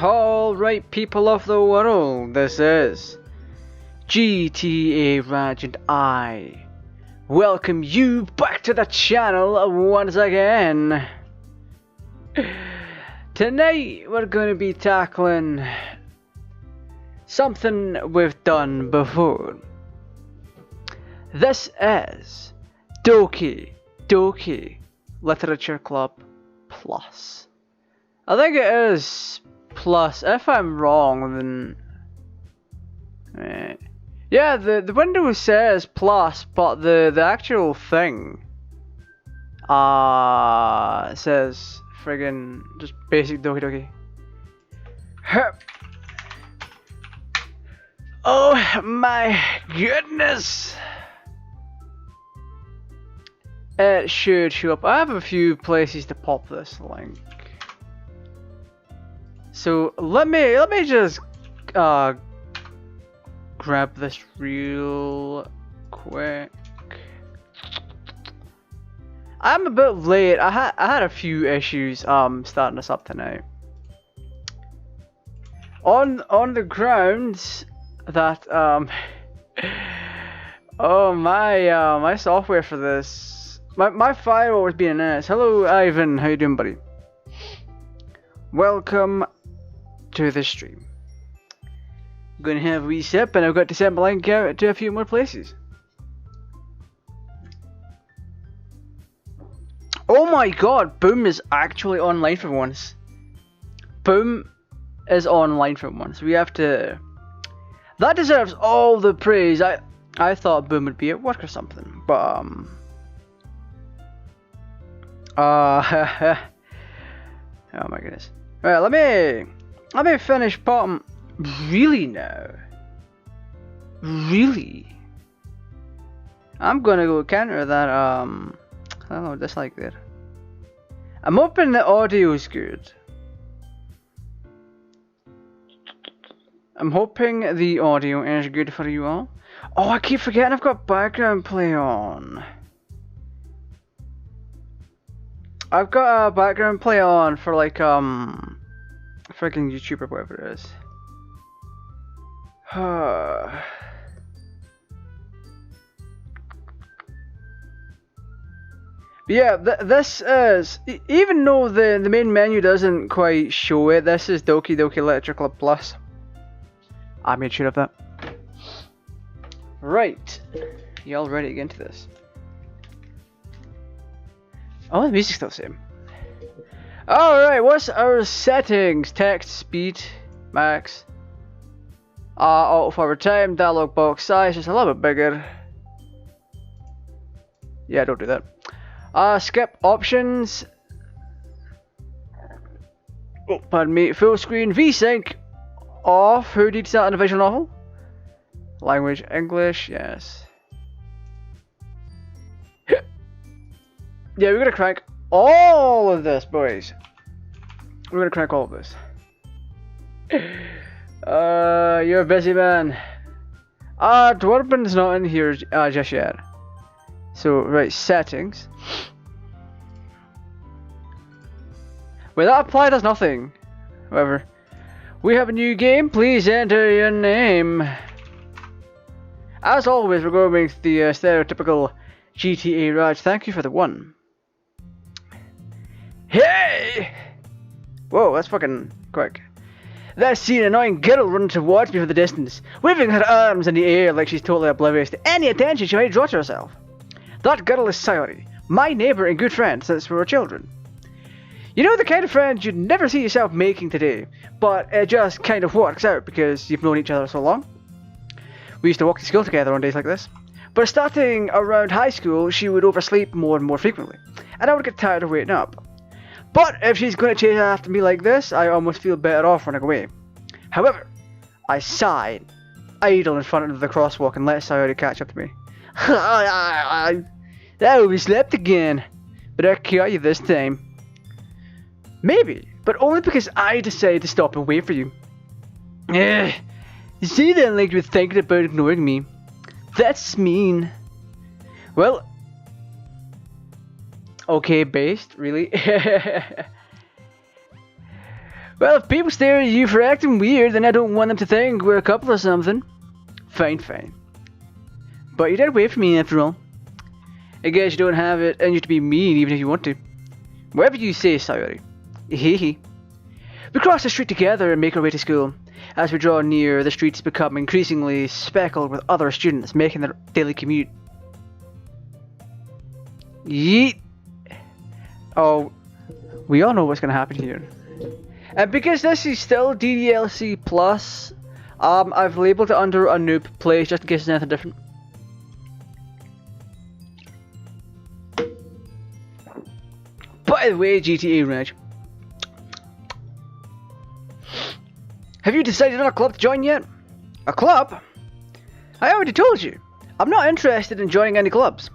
Alright, people of the world, this is GTA and I welcome you back to the channel once again. Tonight we're going to be tackling something we've done before. This is K.A.T.T Literature Club Plus. I think it is Plus. If I'm wrong, then yeah, the window says Plus, but the actual thing says friggin' just basic Doki. Oh my goodness! It should show up. I have a few places to pop this link. So let me just grab this real quick. I'm a bit late. I had a few issues starting this up tonight. On the grounds that oh my software for this, my firewall was being an ass. Hello Ivan, how you doing, buddy? Welcome to the stream. I'm gonna have a wee sip, and I've got to send my link out to a few more places. Oh my god, Boom is actually online for once. Boom is online for once. We have to. That deserves all the praise. I thought Boom would be at work or something, but oh my goodness. Right, let me finish bottom. Really now? Really? I'm gonna go counter that I don't know, dislike there. I'm hoping the audio's good. I'm hoping the audio is good for you all. Oh, I keep forgetting I've got background play on. I've got a background play on for like freaking YouTube or whatever it is. But yeah, this is, even though the main menu doesn't quite show it, this is K.A.T.T Literature Club Plus. I made sure of that. Right, y'all ready to get into this? Oh, the music's still the same. Alright, what's our settings? Text, speed, max. Auto forward time, dialog box size, just a little bit bigger. Yeah, don't do that. Skip options. Oh, pardon me. Full screen, VSync off. Who needs that in a visual novel? Language, English, yes. Yeah, we're gonna crank all of this, boys. We're gonna crank all of this. You're a busy man. Dwarven's not in here just yet. So, right, settings. Well, that apply does nothing. However, we have a new game. Please enter your name. As always, we're going with the stereotypical GTA Raj. Thank you for the one. Hey! Whoa, that's fucking quick. That seen an annoying girl running towards me from the distance, waving her arms in the air like she's totally oblivious to any attention she might draw to herself. That girl is Sayori, my neighbour and good friend since we were children. You know, the kind of friends you'd never see yourself making today, but it just kind of works out because you've known each other so long. We used to walk to school together on days like this, but starting around high school she would oversleep more and more frequently, and I would get tired of waiting up. But if she's going to chase after me like this, I almost feel better off running away. However, I sighed, idle in front of the crosswalk, and let Sayori catch up to me. I overslept again, but I caught you this time. Maybe, but only because I decided to stop and wait for you. You see then, like you were thinking about ignoring me. That's mean. Well, okay, based, really? Well, if people stare at you for acting weird, then I don't want them to think we're a couple or something. Fine, fine. But you did wait for me after all. I guess you don't have it in you to be mean even if you want to. Whatever you say, Sayori. Hehe. We cross the street together and make our way to school. As we draw near, the streets become increasingly speckled with other students making their daily commute. Yeet. Oh, we all know what's going to happen here. And because this is still DDLC Plus, I've labelled it under a noob place just in case there's anything different. By the way, GTA Raj, have you decided on a club to join yet? A club? I already told you. I'm not interested in joining any clubs.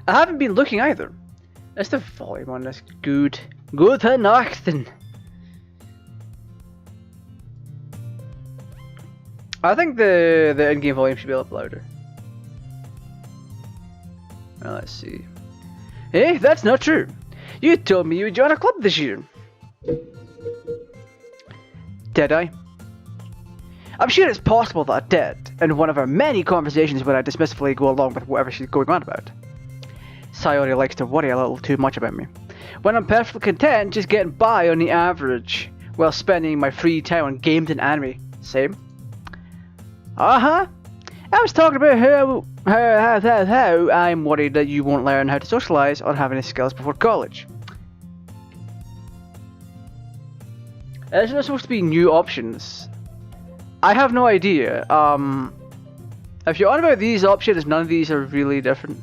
I haven't been looking either. Is the volume on this good? Guten Nachten. I think the in-game volume should be a little louder. Well, let's see. Hey, that's not true. You told me you would join a club this year. Did I? I'm sure it's possible that I did, in one of our many conversations where I dismissively go along with whatever she's going on about. Sayori likes to worry a little too much about me, when I'm perfectly content just getting by on the average, while spending my free time on games and anime. Same. I was talking about how I'm worried that you won't learn how to socialize or have any skills before college. Isn't there supposed to be new options? I have no idea. If you're on about these options, none of these are really different.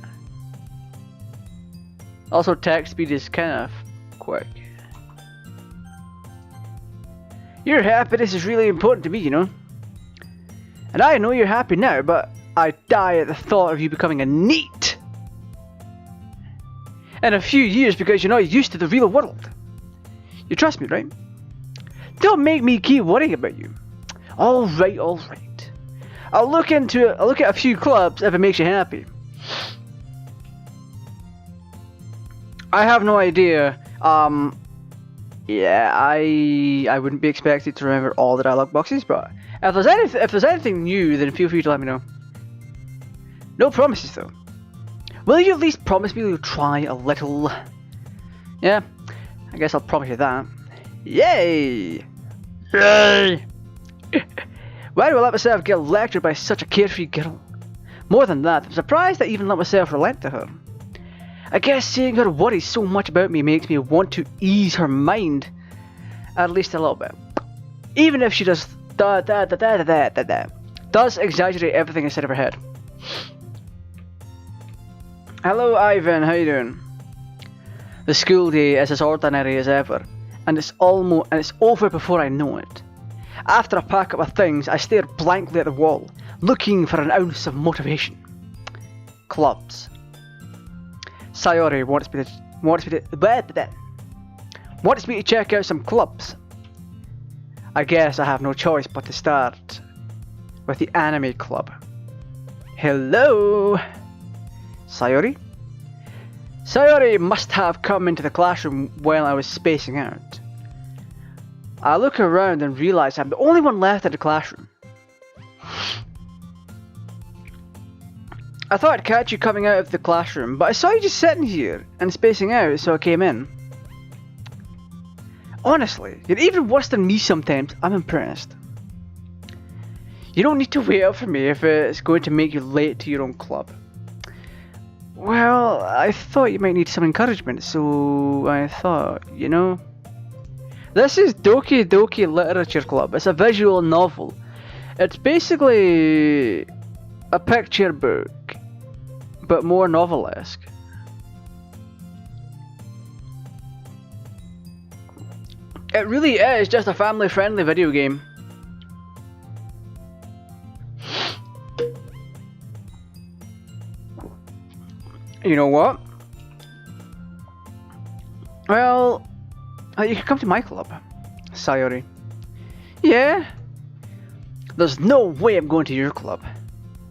Also, text speed is kind of quick. Your happiness is really important to me, you know. And I know you're happy now, but I die at the thought of you becoming a NEET in a few years because you're not used to the real world. You trust me, right? Don't make me keep worrying about you. Alright. I'll look at a few clubs if it makes you happy. I have no idea. Yeah, I wouldn't be expected to remember all the dialogue boxes, but if there's anything new, then feel free to let me know. No promises though. Will you at least promise me you'll try a little? Yeah, I guess I'll promise you that. Yay! Yay! Why do I let myself get lectured by such a carefree girl? More than that, I'm surprised I even let myself relent to her. I guess seeing her worry so much about me makes me want to ease her mind, at least a little bit. Even if she does exaggerate everything inside of her head. Hello Ivan, how you doing? The school day is as ordinary as ever, and it's over before I know it. After I pack up my things, I stare blankly at the wall, looking for an ounce of motivation. Clubs. Sayori wants me to check out some clubs. I guess I have no choice but to start with the anime club. Hello, Sayori? Sayori must have come into the classroom while I was spacing out. I look around and realize I'm the only one left in the classroom. I thought I'd catch you coming out of the classroom, but I saw you just sitting here and spacing out, so I came in. Honestly, you're even worse than me sometimes. I'm impressed. You don't need to wait out for me if it's going to make you late to your own club. Well, I thought you might need some encouragement, so I thought, you know. This is Doki Doki Literature Club. It's a visual novel. It's basically a picture book, but more novelesque. It really is just a family-friendly video game. You know what? Well, you can come to my club, Sayori. Yeah? There's no way I'm going to your club.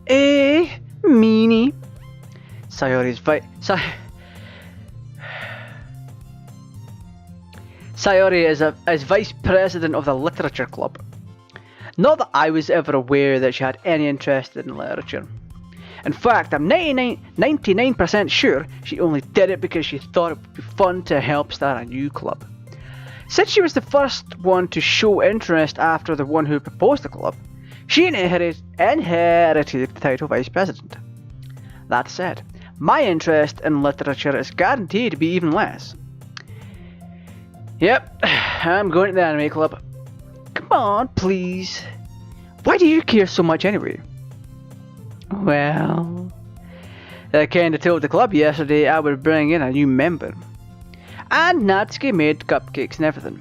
Eh, meanie. Sayori is vice president of the literature club. Not that I was ever aware that she had any interest in literature. In fact, I'm 99% sure she only did it because she thought it would be fun to help start a new club. Since she was the first one to show interest after the one who proposed the club, she inherited the title vice president. That said, my interest in literature is guaranteed to be even less. Yep, I'm going to the anime club. Come on, please. Why do you care so much anyway? Well, I kinda told the club yesterday I would bring in a new member. And Natsuki made cupcakes and everything.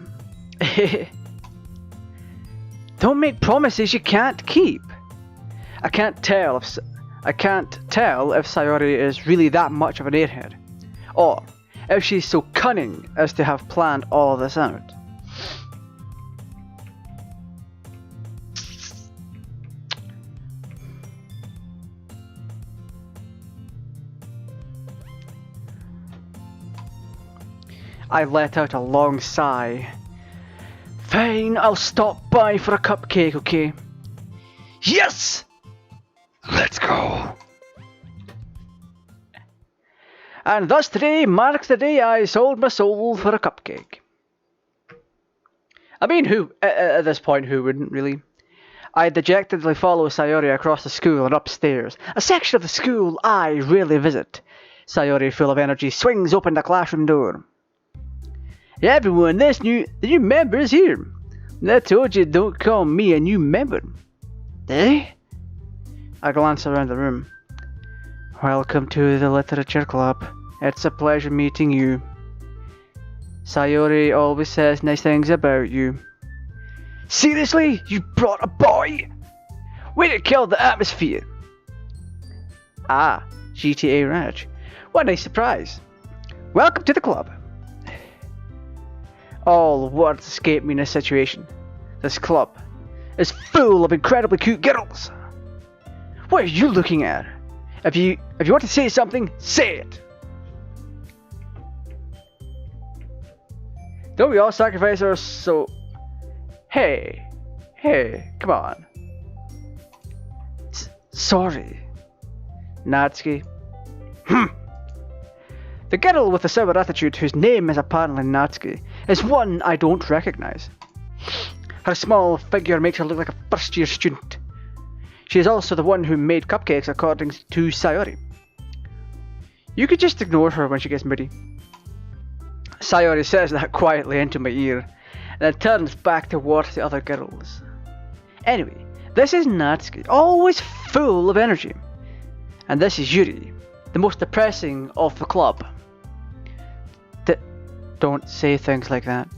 Don't make promises you can't keep. I can't tell if Sayori is really that much of an airhead, or if she's so cunning as to have planned all of this out. I let out a long sigh. Fine, I'll stop by for a cupcake, okay? Yes! Let's go! And thus today marks the day I sold my soul for a cupcake. I mean, who, at this point, who wouldn't really? I dejectedly follow Sayori across the school and upstairs, a section of the school I rarely visit. Sayori, full of energy, swings open the classroom door. Everyone, the new member is here. I told you don't call me a new member. Eh? I glance around the room. Welcome to the literature club. It's a pleasure meeting you. Sayori always says nice things about you. Seriously? You brought a boy? Way to kill the atmosphere. Ah, GTARaj. What a nice surprise. Welcome to the club. All words escape me in this situation. This club is full of incredibly cute girls. What are you looking at? If you want to say something, say it. Don't we all sacrifice our soul? Hey, come on. Sorry, Natsuki. The girl with the sour attitude, whose name is apparently Natsuki, is one I don't recognize. Her small figure makes her look like a first-year student. She is also the one who made cupcakes, according to Sayori. You could just ignore her when she gets moody. Sayori says that quietly into my ear, and then turns back towards the other girls. Anyway, this is Natsuki, always full of energy. And this is Yuri, the most depressing of the club. Don't say things like that.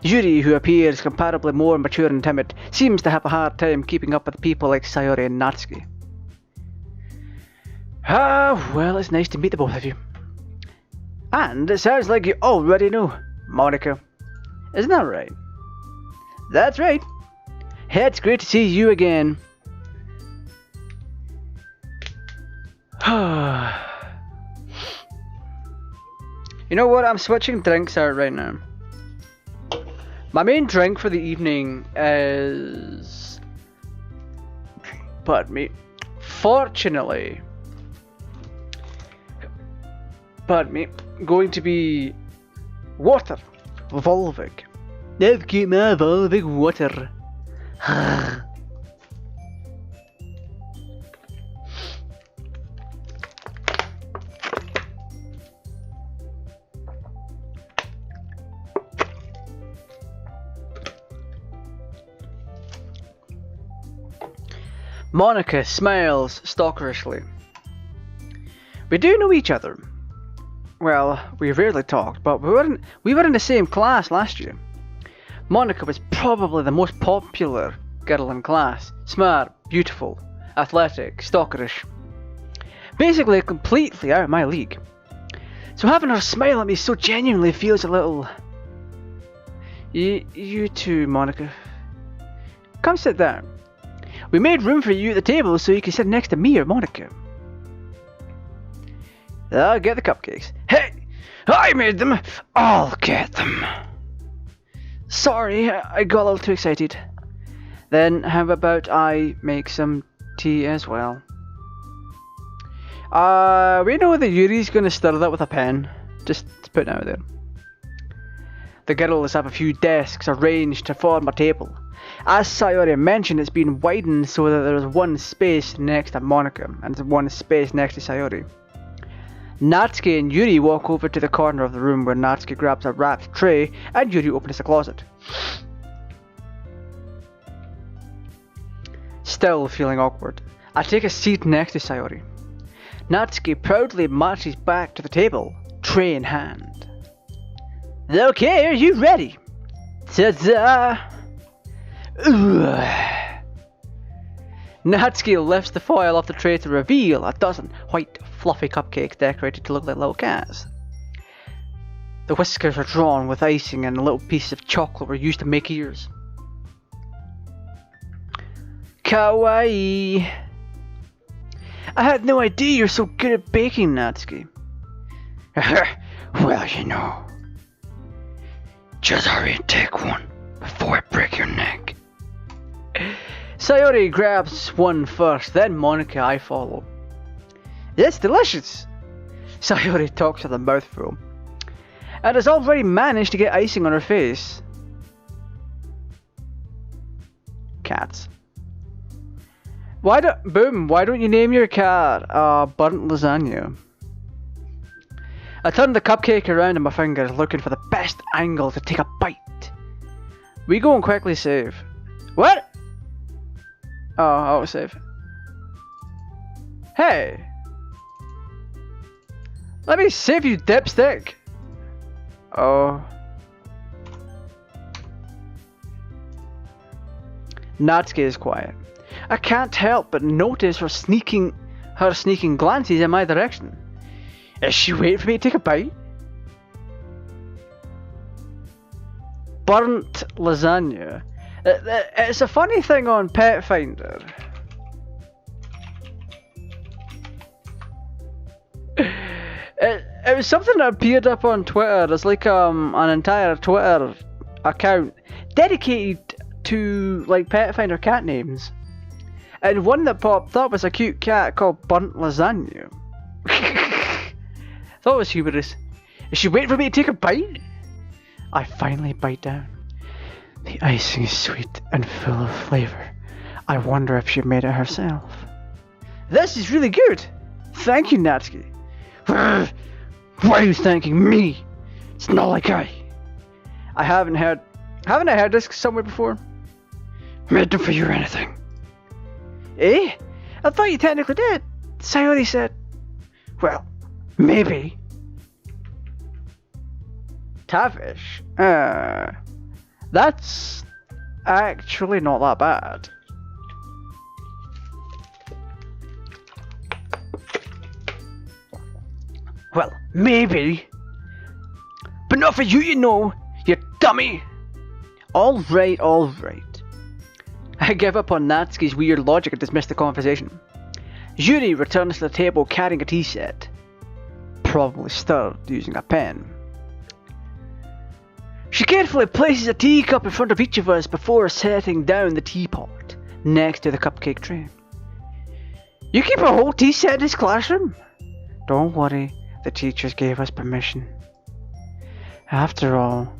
Yuri, who appears comparably more mature and timid, seems to have a hard time keeping up with people like Sayori and Natsuki. Ah, well, it's nice to meet the both of you. And it sounds like you already know Monica. Isn't that right? That's right. Hey, it's great to see you again. You know what? I'm switching drinks out right now. My main drink for the evening is... Pardon me. Fortunately... Pardon me. Going to be... water. Volvic. I've got my Volvic water. Monica smiles stalkerishly. We do know each other. Well, we rarely talked, but we were in the same class last year. Monica was probably the most popular girl in class. Smart, beautiful, athletic, stalkerish. Basically completely out of my league. So having her smile at me so genuinely feels a little... You too, Monica. Come sit down. We made room for you at the table so you can sit next to me or Monica. I'll get the cupcakes. Hey! I made them! I'll get them! Sorry, I got a little too excited. Then how about I make some tea as well? We know that Yuri's gonna stir that with a pen. Just put it out there. The girls have a few desks arranged to form a table. As Sayori mentioned, it's been widened so that there is one space next to Monica and one space next to Sayori. Natsuki and Yuri walk over to the corner of the room where Natsuki grabs a wrapped tray and Yuri opens the closet. Still feeling awkward, I take a seat next to Sayori. Natsuki proudly marches back to the table, tray in hand. Okay, are you ready? Ta-da! Natsuki lifts the foil off the tray to reveal a dozen white, fluffy cupcakes decorated to look like little cats. The whiskers are drawn with icing and a little piece of chocolate were used to make ears. Kawaii! I had no idea you're so good at baking, Natsuki. Well, you know. Just hurry and take one before I break your neck. Sayori grabs one first, then Monica I follow. It's delicious! Sayori talks with a mouthful, and has already managed to get icing on her face. Cats. Why don't you name your cat Burnt Lasagna? I turn the cupcake around in my fingers, looking for the best angle to take a bite. We go and quickly save. What? Oh, I'll save. Hey! Let me save you, dipstick! Oh. Natsuki is quiet. I can't help but notice her sneaking glances in my direction. Is she waiting for me to take a bite? Burnt lasagna. It's a funny thing on Pet Finder. It was something that appeared up on Twitter. There's like an entire Twitter account dedicated to like Pet Finder cat names. And one that popped up was a cute cat called Burnt Lasagna. Thought it was humorous. Is she waiting for me to take a bite? I finally bite down. The icing is sweet and full of flavour. I wonder if she made it herself. This is really good! Thank you, Natsuki. Why are you thanking me? It's not like I haven't I heard this somewhere before? Made them for you or anything. Eh? I thought you technically did. Sayori said. Well, maybe. Tavish? That's actually not that bad. Well, maybe. But not for you, you know, you dummy. Alright. I give up on Natsuki's weird logic and dismiss the conversation. Yuri returns to the table carrying a tea set. Probably stirred using a pen. She carefully places a teacup in front of each of us before setting down the teapot next to the cupcake tray. You keep a whole tea set in this classroom? Don't worry, the teachers gave us permission. After all,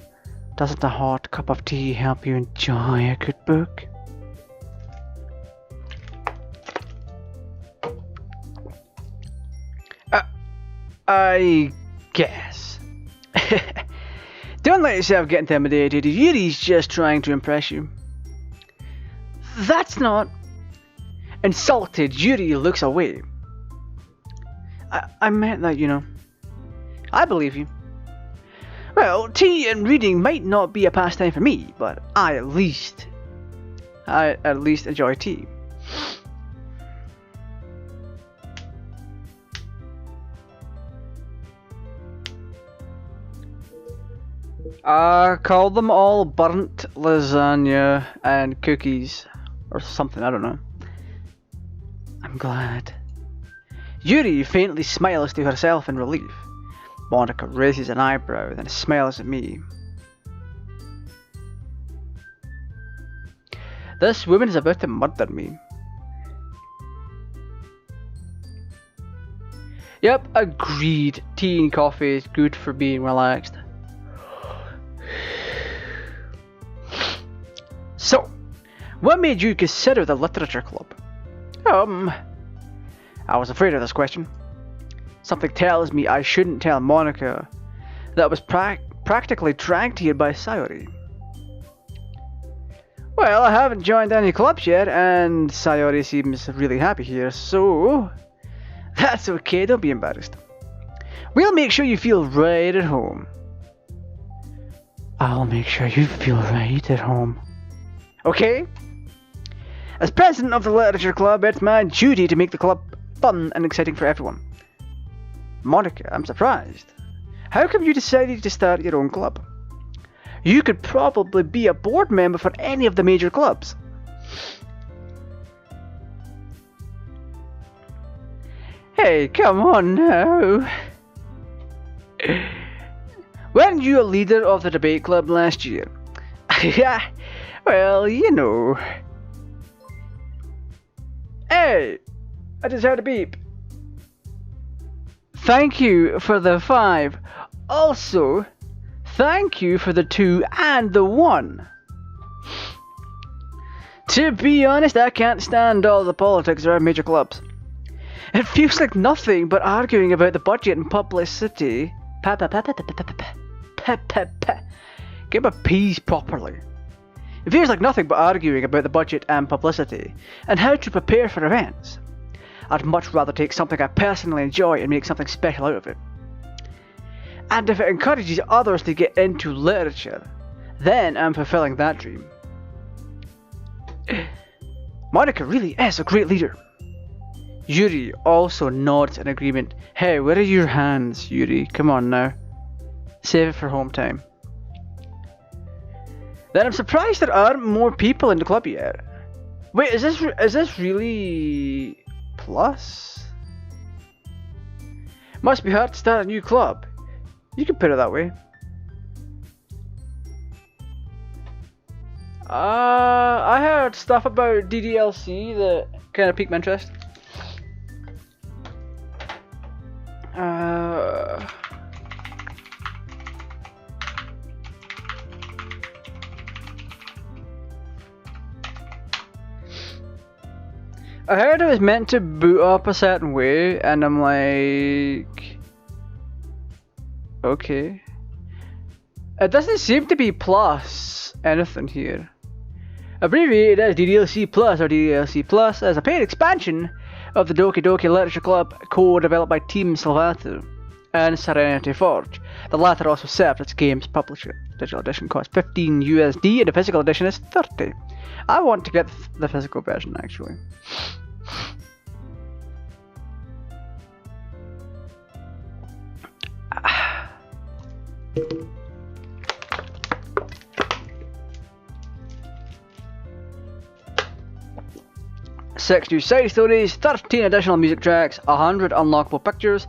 doesn't a hot cup of tea help you enjoy a good book? I guess. Don't let yourself get intimidated. Yuri's just trying to impress you. That's not. Insulted, Yuri looks away. I meant that, you know. I believe you. Well, tea and reading might not be a pastime for me, but I at least enjoy tea. Call them all burnt lasagna and cookies or something, I don't know. I'm glad. Yuri faintly smiles to herself in relief. Monica raises an eyebrow, then smiles at me. This woman is about to murder me. Yep, agreed. Tea and coffee is good for being relaxed. So, what made you consider the literature club? I was afraid of this question. Something tells me I shouldn't tell Monica that I was practically dragged here by Sayori. Well, I haven't joined any clubs yet, and Sayori seems really happy here, so that's okay, don't be embarrassed. We'll make sure you feel right at home. I'll make sure you feel right at home. Okay? As president of the literature club, it's my duty to make the club fun and exciting for everyone. Monica, I'm surprised. How come you decided to start your own club? You could probably be a board member for any of the major clubs. Hey, come on now. Weren't you a leader of the debate club last year? Yeah, well, you know. Hey, I just heard a beep. Thank you for the 5. Also, thank you for the 2 and the 1. To be honest, I can't stand all the politics around major clubs. It feels like nothing but arguing about the budget and publicity. Get my P's properly. It feels like nothing but arguing about the budget and publicity, and how to prepare for events. I'd much rather take something I personally enjoy and make something special out of it. And if it encourages others to get into literature, then I'm fulfilling that dream. Monica really is a great leader. Yuri also nods in agreement. Hey, where are your hands, Yuri? Come on now. Save it for home time. Then I'm surprised there aren't more people in the club yet. Wait, is this really plus? Must be hard to start a new club. You can put it that way. I heard stuff about DDLC that kind of piqued my interest. I heard it was meant to boot up a certain way, and I'm like, okay. It doesn't seem to be plus anything here. Abbreviated as DDLC Plus or DDLC Plus as a paid expansion of the Doki Doki Literature Club, co-developed by Team Salvato and Serenity Forge. The latter also served as game's publisher. Digital edition costs 15 USD and the physical edition is 30. I want to get the physical version actually. Six new side stories, 13 additional music tracks, 100 unlockable pictures.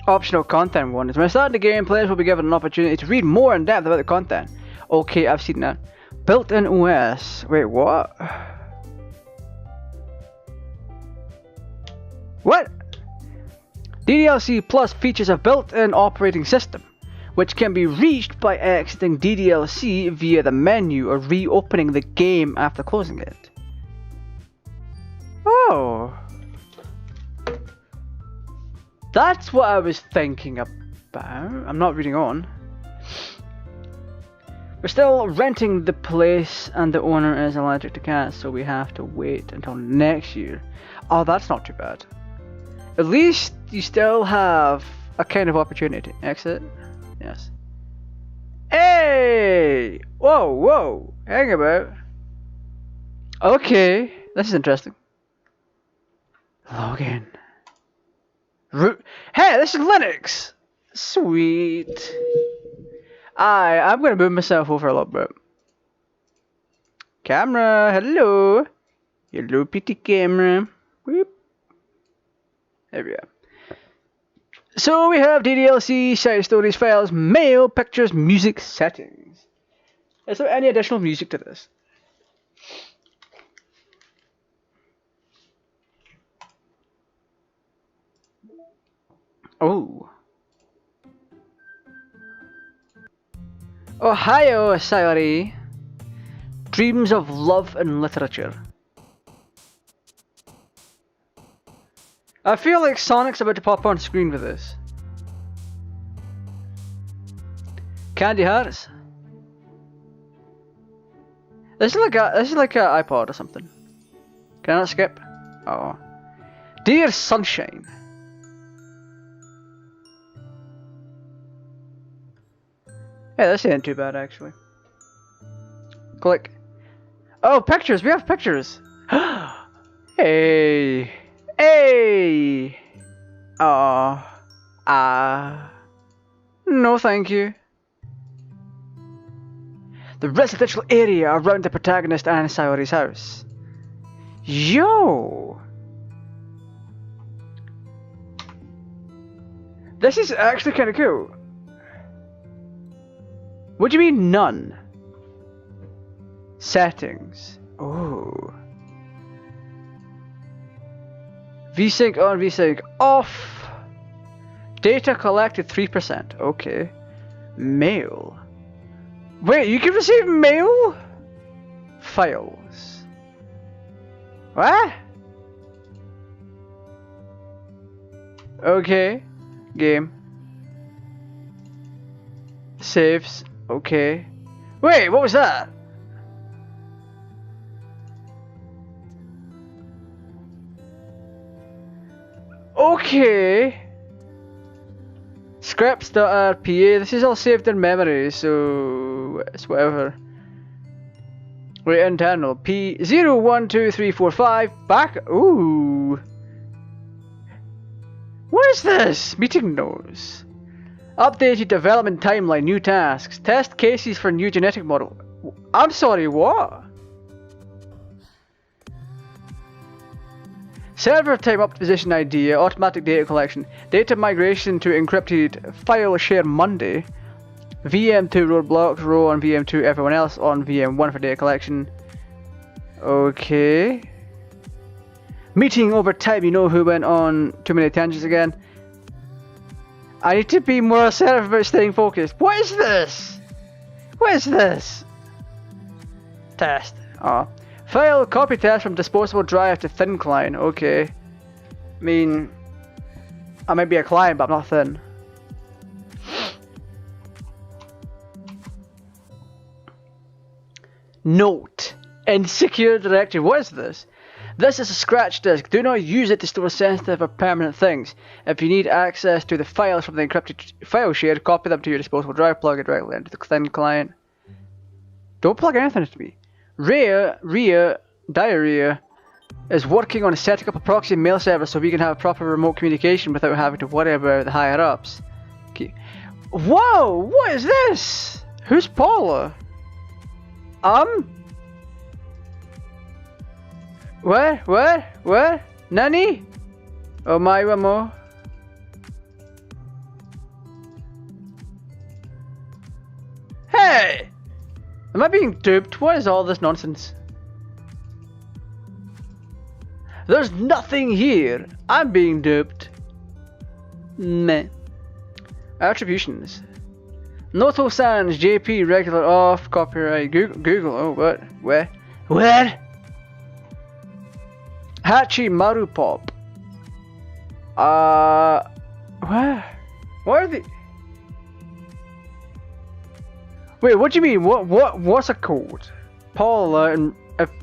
Optional content warnings. When starting the game, players will be given an opportunity to read more in depth about the content. Okay, I've seen that. Built-in OS. Wait, what? What? DDLC Plus features a built-in operating system, which can be reached by exiting DDLC via the menu or reopening the game after closing it. Oh. That's what I was thinking about. I'm not reading on. We're still renting the place and the owner is allergic to cats, so we have to wait until next year. Oh, that's not too bad. At least you still have a kind of opportunity. Exit? Yes. Hey! Whoa, whoa! Hang about. Okay, this is interesting. Login. Hey, this is Linux! Sweet. I'm gonna move myself over a little bit. Camera, hello! Hello, pretty camera. Whoop. There we go. So we have DDLC, side stories, files, mail, pictures, music, settings. Is there any additional music to this? Oh. Ohio, Sayori. Dreams of love and literature. I feel like Sonic's about to pop on screen with this. Candy Hearts. This is like an iPod or something. Can I not skip? Oh. Dear Sunshine. Yeah, this ain't too bad actually. Click. Oh, pictures! We have pictures! Hey! Hey! No thank you. The residential area around the protagonist and Sayori's house. Yo! This is actually kinda cool. What do you mean none? Settings. Oh. VSync on, VSync off. Data collected 3%. Okay. Mail. Wait, you can receive mail? Files. What? Okay. Game. Saves. Okay. Wait, what was that? Okay. Scripts.rpa. This is all saved in memory, so it's whatever. Wait, internal. P012345 back. Ooh. What is this? Meeting notes. Updated development timeline, new tasks. Test cases for new genetic model. I'm sorry, what? Server type optimization idea, automatic data collection, data migration to encrypted file share Monday, VM2 roadblocks, row on VM2, everyone else on VM1 for data collection. Okay. Meeting over time, you know who went on too many tangents again. I need to be more assertive about staying focused. What is this? What is this? Test. Oh. File copy test from disposable drive to thin client. Okay. I mean, I might be a client, but I'm not thin. Note. Insecure directory. What is this? This is a scratch disk. Do not use it to store sensitive or permanent things. If you need access to the files from the encrypted file share, copy them to your disposable drive, plug it directly into the thin client. Don't plug anything into me. Diarrhea is working on setting up a proxy mail server so we can have proper remote communication without having to worry about the higher ups. Okay. Whoa! What is this? Who's Paula? Where? Nani? Oh my mo. Hey! Am I being duped? What is all this nonsense? There's nothing here. I'm being duped. Meh. Attributions. Noto Sans JP regular off copyright Google. Oh what? Where? Hachi Maru Pop. Where? What are they? Wait, what do you mean? What's a code? Paula and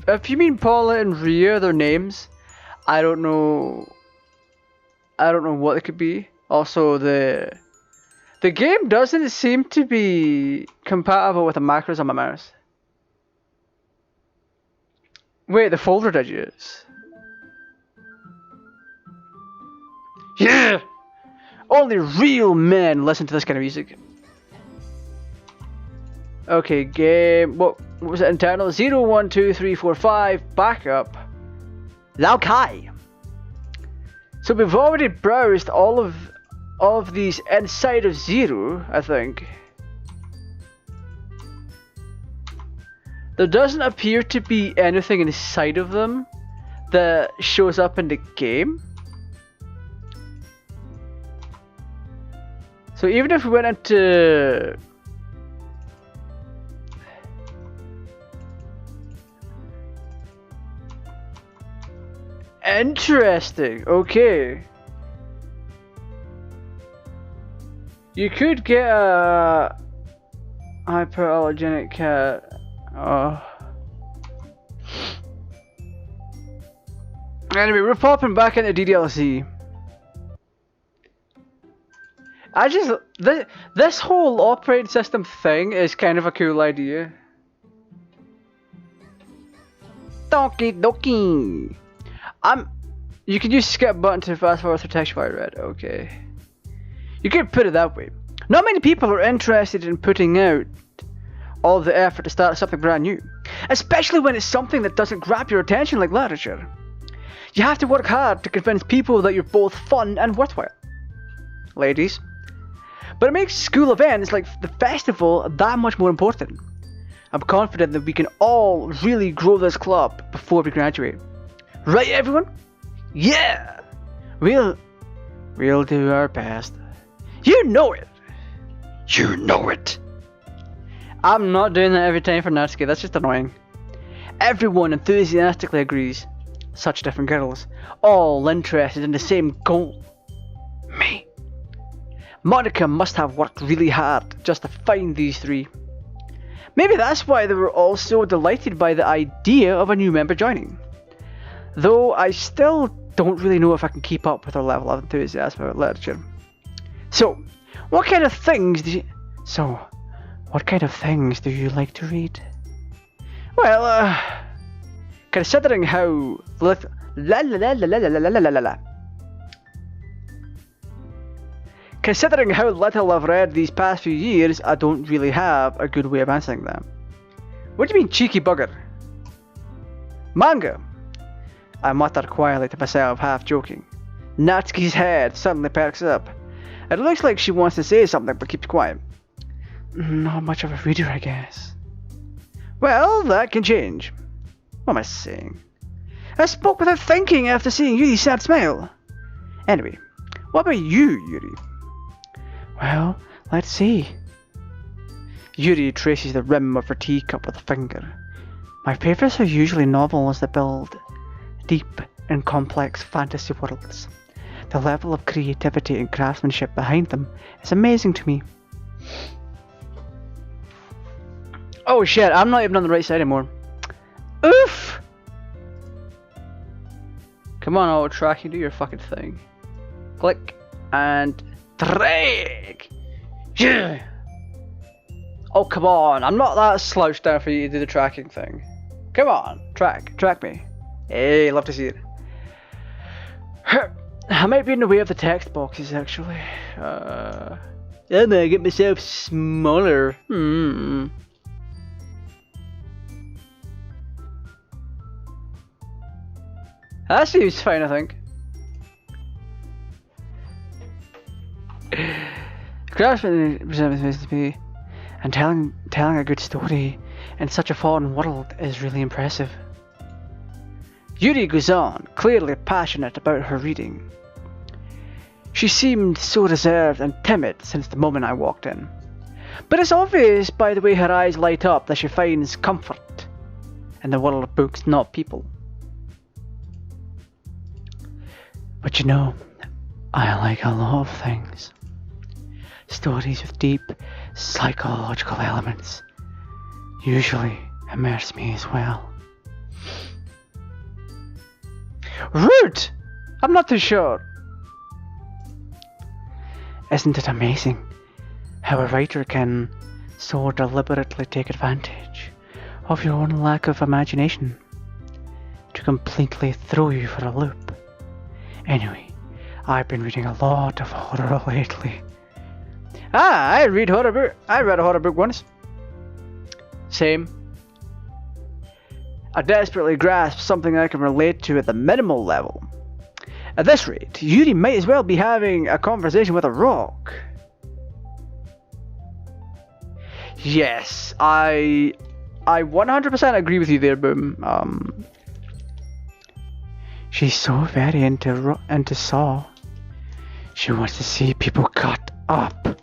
if you mean Paula and Ria, their names, I don't know what it could be. Also, the game doesn't seem to be compatible with the macros on my mouse. Wait, the folder digits. Yeah! Only real men listen to this kind of music. Okay, game. What was it? Internal 012345 backup. Lao Kai. So we've already browsed all of these inside of Zero, I think. There doesn't appear to be anything inside of them that shows up in the game. So even if we went into... Interesting, okay. You could get a hyperallergenic cat. Anyway, we're popping back into DDLC. This whole operating system thing is kind of a cool idea. Donkey donkey. You can use skip button to fast forward through text while read. Okay. You could put it that way. Not many people are interested in putting out all the effort to start something brand new, especially when it's something that doesn't grab your attention like literature. You have to work hard to convince people that you're both fun and worthwhile. Ladies. But it makes school events like the festival that much more important. I'm confident that we can all really grow this club before we graduate. Right, everyone? Yeah! We'll do our best. You know it! You know it! I'm not doing that every time for Natsuki, that's just annoying. Everyone enthusiastically agrees. Such different girls, all interested in the same goal. Me. Monica must have worked really hard just to find these three. Maybe that's why they were all so delighted by the idea of a new member joining. Though I still don't really know if I can keep up with her level of enthusiasm about literature. So, what kind of things do you like to read? Well, considering how Considering how little I've read these past few years, I don't really have a good way of answering them. What do you mean, cheeky bugger? Manga! I mutter quietly to myself, half joking. Natsuki's head suddenly perks up. It looks like she wants to say something but keeps quiet. Not much of a reader, I guess. Well, that can change. What am I saying? I spoke without thinking after seeing Yuri's sad smile. Anyway, what about you, Yuri? Well, let's see. Yuri traces the rim of her teacup with a finger. My favourites are usually novels that build deep and complex fantasy worlds. The level of creativity and craftsmanship behind them is amazing to me. Oh shit, I'm not even on the right side anymore. Oof! Come on, auto track, you do your fucking thing. Click and drag! Yeah! Oh, come on, I'm not that slouched down for you to do the tracking thing. Come on, track me. Hey, love to see it. I might be in the way of the text boxes, actually. I'm gonna get myself smaller. That seems fine, I think. Craftsman resembles to me, and telling a good story in such a foreign world is really impressive. Yuri goes on, clearly passionate about her reading. She seemed so reserved and timid since the moment I walked in. But it's obvious by the way her eyes light up that she finds comfort in the world of books, not people. But you know, I like a lot of things. Stories with deep psychological elements usually immerse me as well. Rude! I'm not too sure. Isn't it amazing how a writer can so deliberately take advantage of your own lack of imagination to completely throw you for a loop? Anyway, I've been reading a lot of horror lately. I read horror book. I read a horror book once. Same. I desperately grasp something I can relate to at the minimal level. At this rate, Yuri might as well be having a conversation with a rock. Yes, I I 100% agree with you there, Boom. She's so very into Saw. She wants to see people cut up.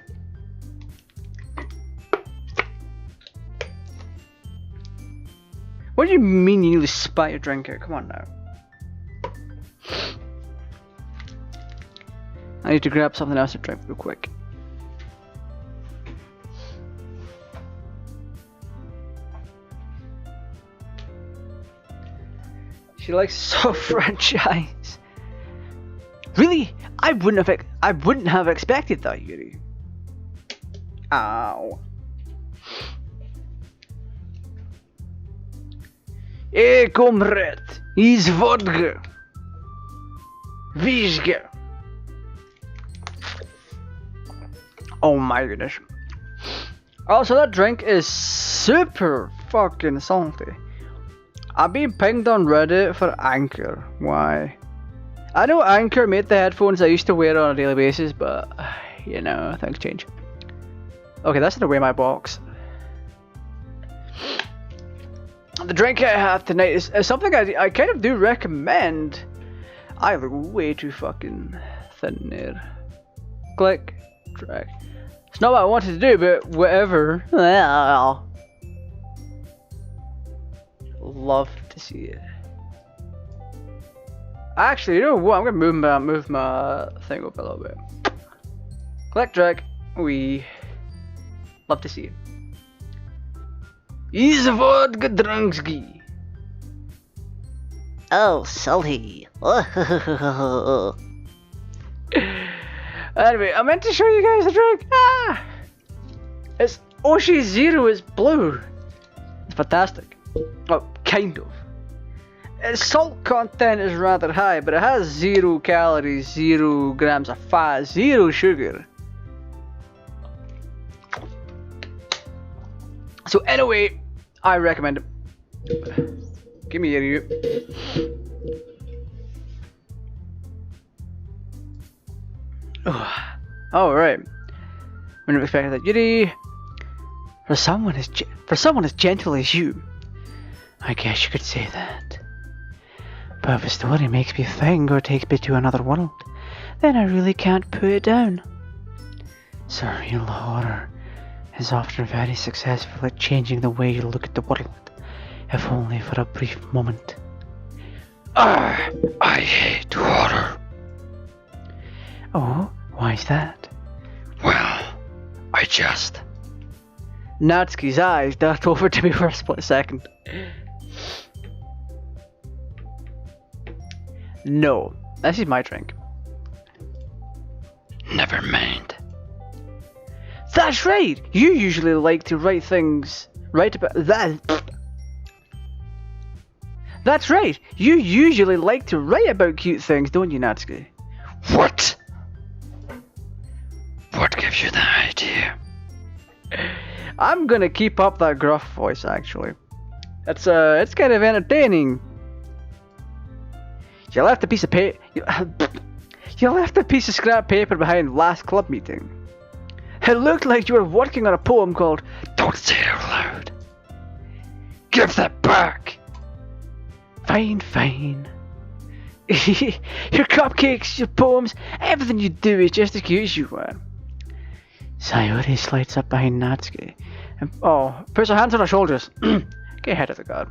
What do you mean you nearly spat your drink out? Come on now. I need to grab something else to drink real quick. She likes Saw franchise. Really? I wouldn't have expected that, Yuri. Ow. Hey, comrade, is vodka. Vizga. Oh my goodness. Also, that drink is super fucking salty. I've been pinged on Reddit for Anchor. Why? I know Anchor made the headphones I used to wear on a daily basis, but you know, things change. Okay, that's in the way my box. The drink I have tonight is something I kind of do recommend. I look way too fucking thin there. Click, drag. It's not what I wanted to do, but whatever. Love to see it. Actually, you know what? I'm gonna move my thing up a little bit. Click, drag. We love to see it. Is vodka drunksky. Oh, salty. Anyway, I meant to show you guys the drink. It's Oshi Zero. It's blue. It's fantastic. Oh, kind of. Its salt content is rather high, but it has 0 calories, 0 grams of fat, 0 sugar. So anyway, I recommend it. Give me a review. All right. We're not expecting that, Yuri. For someone as gentle as you, I guess you could say that. But if a story makes me think or takes me to another world, then I really can't put it down. Surreal horror is often very successful at changing the way you look at the world, if only for a brief moment. I hate horror. Oh, why is that? Well, I just... Natsuki's eyes darted over to me for a split second. No, this is my drink. Never mind. That's right! You usually like to write things... Write about... That's right! You usually like to write about cute things, don't you, Natsuki? What? What gives you that idea? I'm gonna keep up that gruff voice, actually. It's kind of entertaining. You left a piece of You left a piece of scrap paper behind last club meeting. It looked like you were working on a poem called Don't Say It Out Loud. Give that back. Fine, fine. Your cupcakes, your poems, everything you do is just as cute as you are. Sayori slides up behind Natsuki and puts her hands on her shoulders. Get ahead of the guard.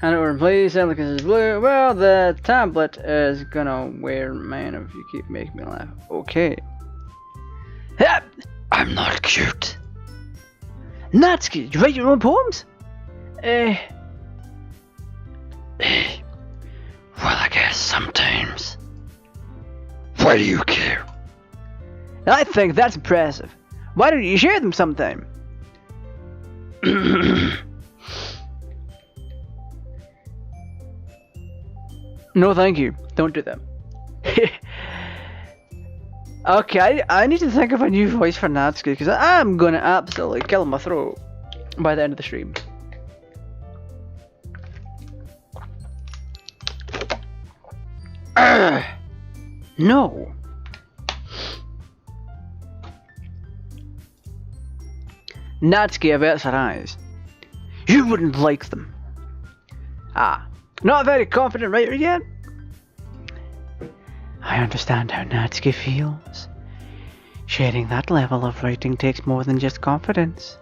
Hand over, please. Because it's blue. Well, the tablet is gonna wear, man, if you keep making me laugh. Okay. I'm not cute. Natsuki, you write your own poems? Well, I guess sometimes. Why do you care? I think that's impressive. Why don't you share them sometime? No, thank you. Don't do that. Okay, I need to think of a new voice for Natsuki because I'm gonna absolutely kill my throat by the end of the stream. No. Natsuki averts her eyes. You wouldn't like them. Ah, not a very confident writer yet? I understand how Natsuki feels. Sharing that level of writing takes more than just confidence.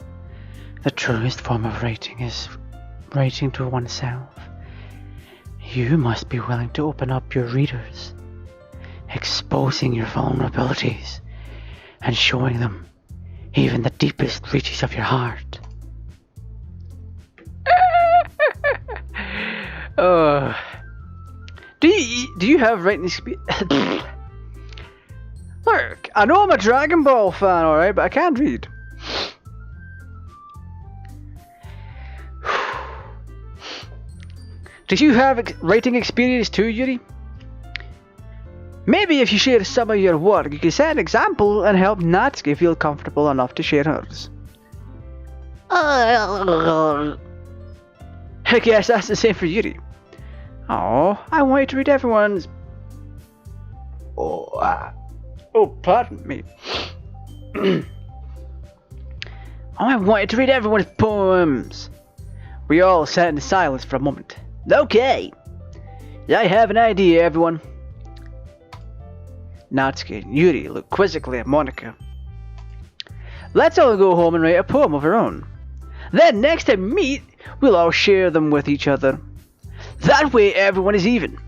The truest form of writing is writing to oneself. You must be willing to open up your readers, exposing your vulnerabilities, and showing them even the deepest reaches of your heart. Do you have writing experience? Look, I know I'm a Dragon Ball fan, alright, but I can't read. Do you have writing experience too, Yuri? Maybe if you share some of your work, you can set an example and help Natsuki feel comfortable enough to share hers. I guess that's the same for Yuri. Oh, I wanted to read everyone's... Oh, pardon me. I wanted to read everyone's poems. We all sat in silence for a moment. Okay. I have an idea, everyone. Natsuki and Yuri look quizzically at Monika. Let's all go home and write a poem of our own. Then next time we meet, we'll all share them with each other. That way everyone is even.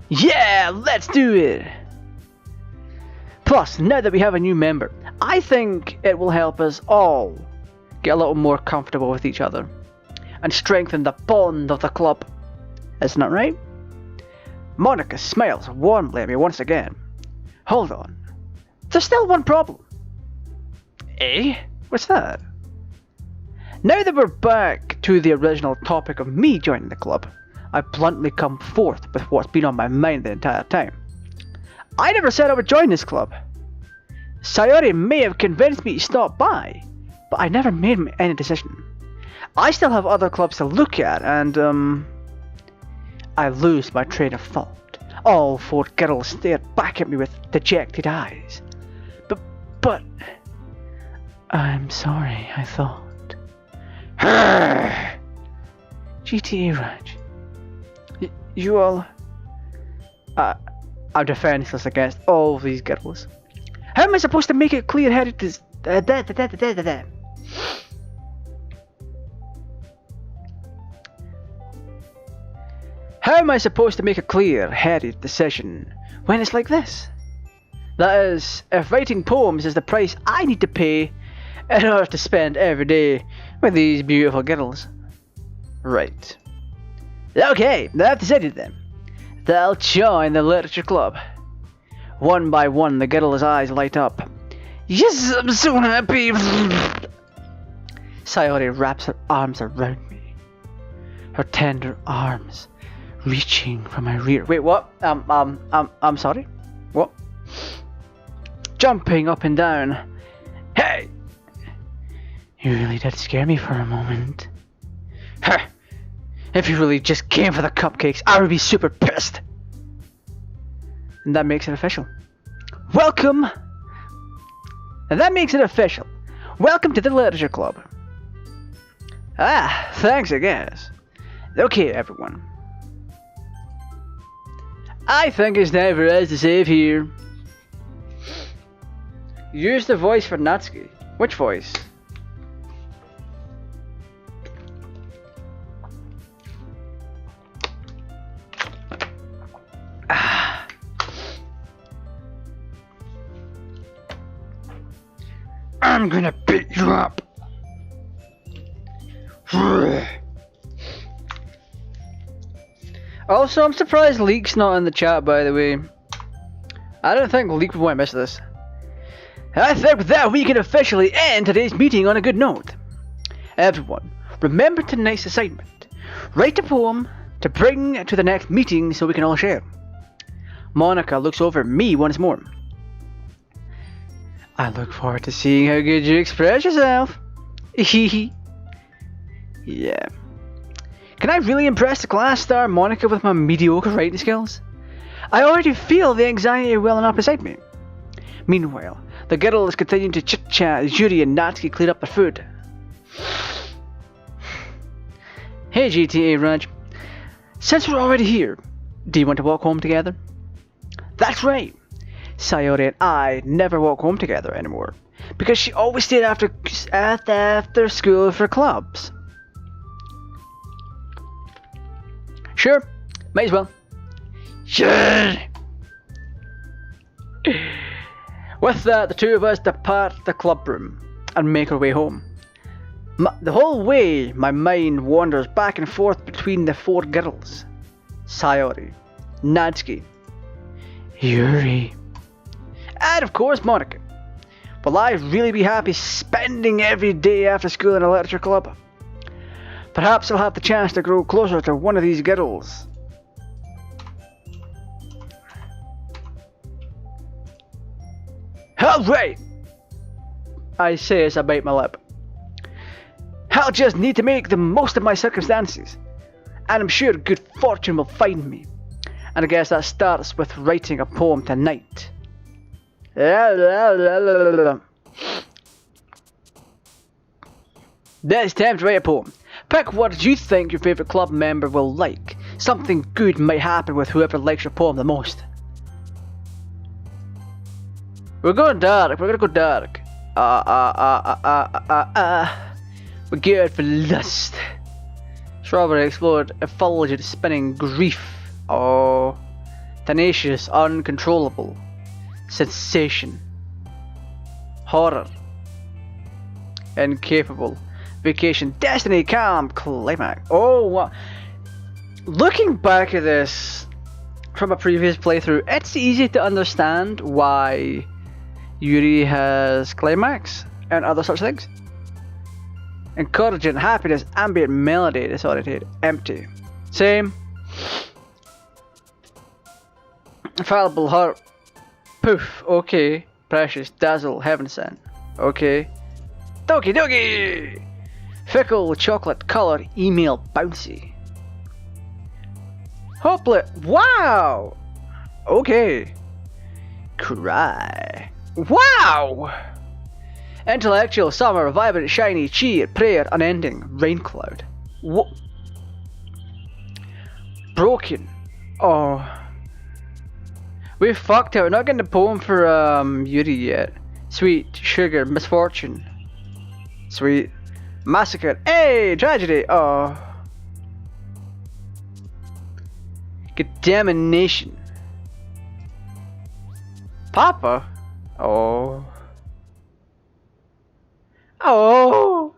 Yeah, let's do it! Plus, now that we have a new member, I think it will help us all get a little more comfortable with each other and strengthen the bond of the club. Isn't that right? Monika smiles warmly at me once again. Hold on. There's still one problem. Eh? What's that? Now that we're back to the original topic of me joining the club, I bluntly come forth with what's been on my mind the entire time. I never said I would join this club. Sayori may have convinced me to stop by, but I never made any decision. I still have other clubs to look at, and I lose my train of thought. All four girls stare back at me with dejected eyes. But I'm sorry, I thought. GTAraj. You all... I'm defenseless against all of these girls. How am I supposed to make it clear-headed to... How am I supposed to make a clear-headed decision when it's like this? That is, if writing poems is the price I need to pay in order to spend every day with these beautiful girls. Right. Okay, I've decided then. They'll join the literature club. One by one, the girl's eyes light up. Yes, I'm so happy. Sayori wraps her arms around me. Her tender arms reaching from my rear. Wait, what? I'm sorry? What? Jumping up and down. Hey! You really did scare me for a moment. Huh. If you really just came for the cupcakes, I would be super pissed. And that makes it official. Welcome! And that makes it official. Welcome to the Literature Club. Ah, thanks I guess. Okay, everyone. I think it's time for us to save here. Use the voice for Natsuki. Which voice? I'm gonna beat you up. Also, I'm surprised Leek's not in the chat, by the way. I don't think Leek would want to miss this. I think with that we can officially end today's meeting on a good note. Everyone, remember tonight's assignment. Write a poem to bring to the next meeting so we can all share. Monika looks over at me once more. I look forward to seeing how good you express yourself. Yeah. Can I really impress the class star Monica with my mediocre writing skills? I already feel the anxiety welling up inside me. Meanwhile, the girls continue to chit-chat as Yuri and Natsuki clean up their food. Hey GTARaj, since we're already here, do you want to walk home together? That's right. Sayori and I never walk home together anymore, because she always stayed after school for clubs. Sure, might as well. Sure. With that, the two of us depart the club room and make our way home. The whole way, my mind wanders back and forth between the four girls. Sayori, Natsuki, Yuri, and of course Monica. Will I really be happy spending every day after school in a literature club? Perhaps I'll have the chance to grow closer to one of these girls. Alright! I say as I bite my lip. I'll just need to make the most of my circumstances, and I'm sure good fortune will find me. And I guess that starts with writing a poem tonight. Then it's time to write a poem. Pick what you think your favourite club member will like. Something good might happen with whoever likes your poem the most. We're going dark. We're gonna go dark. We're geared for lust. Strawberry explored effulgent spinning grief. Oh, tenacious, uncontrollable. Sensation. Horror. Incapable. Vacation. Destiny. Calm. Climax. Oh, what? Looking back at this from a previous playthrough, it's easy to understand why Yuri has climax and other such things. Encouraging, happiness, ambient melody, disoriented, empty. Same. Fallible heart. Poof. Okay. Precious. Dazzle. Heaven sent. Okay. Doki doki! Fickle. Chocolate. Color. Email. Bouncy. Hoplet. Wow! Okay. Cry. Wow! Intellectual, summer, vibrant, shiny, chi, prayer, unending, rain cloud. What? Broken. Oh. We fucked it. We're not getting the poem for Yuri yet. Sweet, sugar, misfortune. Sweet. Massacre. Hey, tragedy. Oh. Contamination. Papa. Oh. Oh.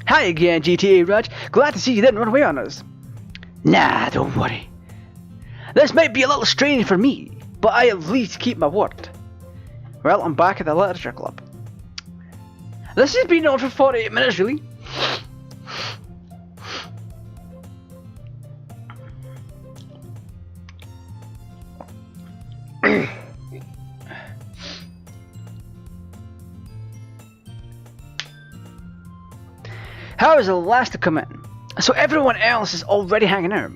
Hi again, GTAraj. Glad to see you didn't run away on us. Nah, don't worry. This might be a little strange for me, but I at least keep my word. Well, I'm back at the literature club. This has been on for 48 minutes, really. How is the last to come in? So everyone else is already hanging out.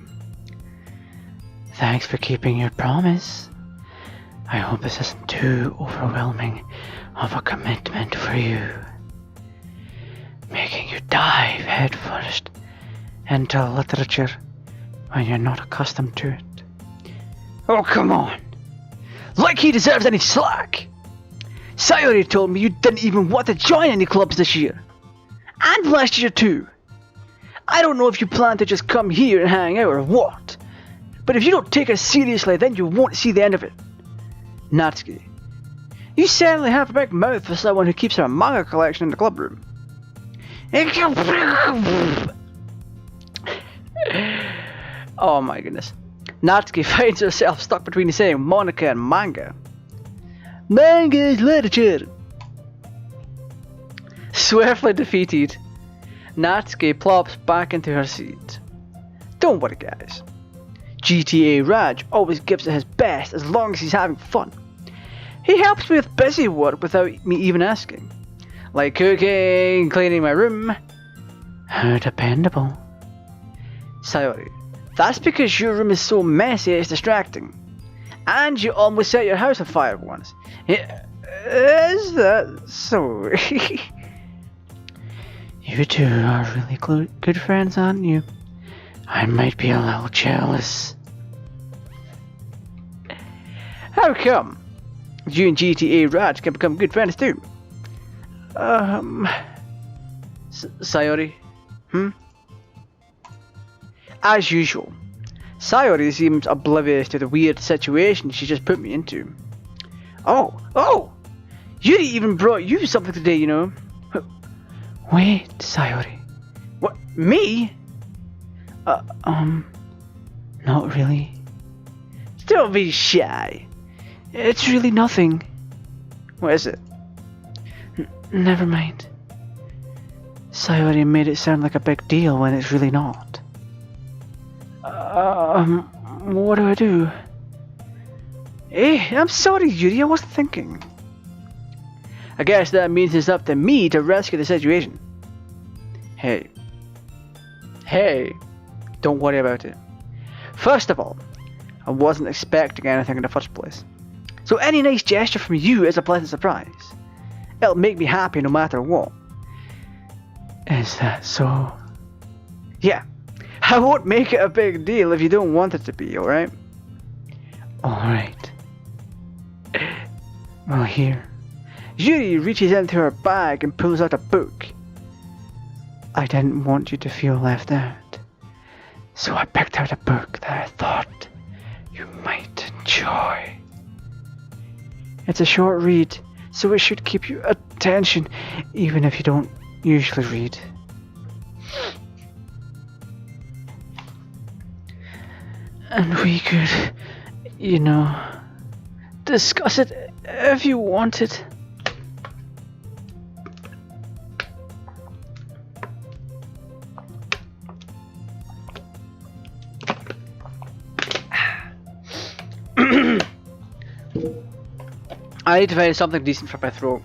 Thanks for keeping your promise. I hope this isn't too overwhelming of a commitment for you. Making you dive headfirst into literature when you're not accustomed to it. Oh, come on. Like he deserves any slack. Sayori told me you didn't even want to join any clubs this year. And last year too. I don't know if you plan to just come here and hang out or what. But if you don't take it seriously, then you won't see the end of it. Natsuki, you certainly have a big mouth for someone who keeps her manga collection in the club room. Oh my goodness. Natsuki finds herself stuck between saying Monica and manga. Manga is literature. Swiftly defeated, Natsuki plops back into her seat. Don't worry guys. GTAraj always gives it his best as long as he's having fun. He helps me with busy work without me even asking. Like cooking, cleaning my room. How dependable. Sayori, that's because your room is so messy it's distracting. And you almost set your house on fire once. Is that so? You two are really good friends, aren't you? I might be a little jealous. How come? You and GTARaj can become good friends too. Sayori? As usual, Sayori seems oblivious to the weird situation she just put me into. Oh! Yuri even brought you something today, you know. Wait, Sayori. What, me? Not really. Don't be shy. It's really nothing. What is it? Never mind. Sayori made it sound like a big deal when it's really not. What do I do? Hey, I'm sorry, Yuri, I wasn't thinking. I guess that means it's up to me to rescue the situation. Hey, don't worry about it. First of all, I wasn't expecting anything in the first place. So any nice gesture from you is a pleasant surprise. It'll make me happy no matter what. Is that so? Yeah, I won't make it a big deal if you don't want it to be, alright? Alright. Well, here. Yuri reaches into her bag and pulls out a book. I didn't want you to feel left out, so I picked out a book that I thought you might enjoy. It's a short read, so it should keep your attention, even if you don't usually read. And we could, you know, discuss it if you wanted. I need to find something decent for my throat.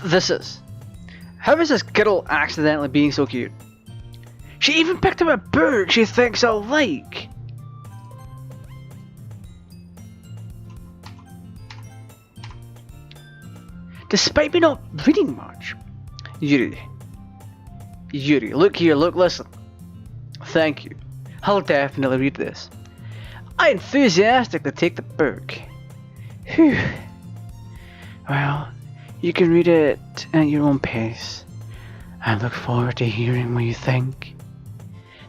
This is. How is this girl accidentally being so cute? She even picked up a book she thinks I'll like. Despite me not reading much. Yuri, look here, listen. Thank you. I'll definitely read this. I enthusiastically take the book. Whew. Well, you can read it at your own pace. I look forward to hearing what you think.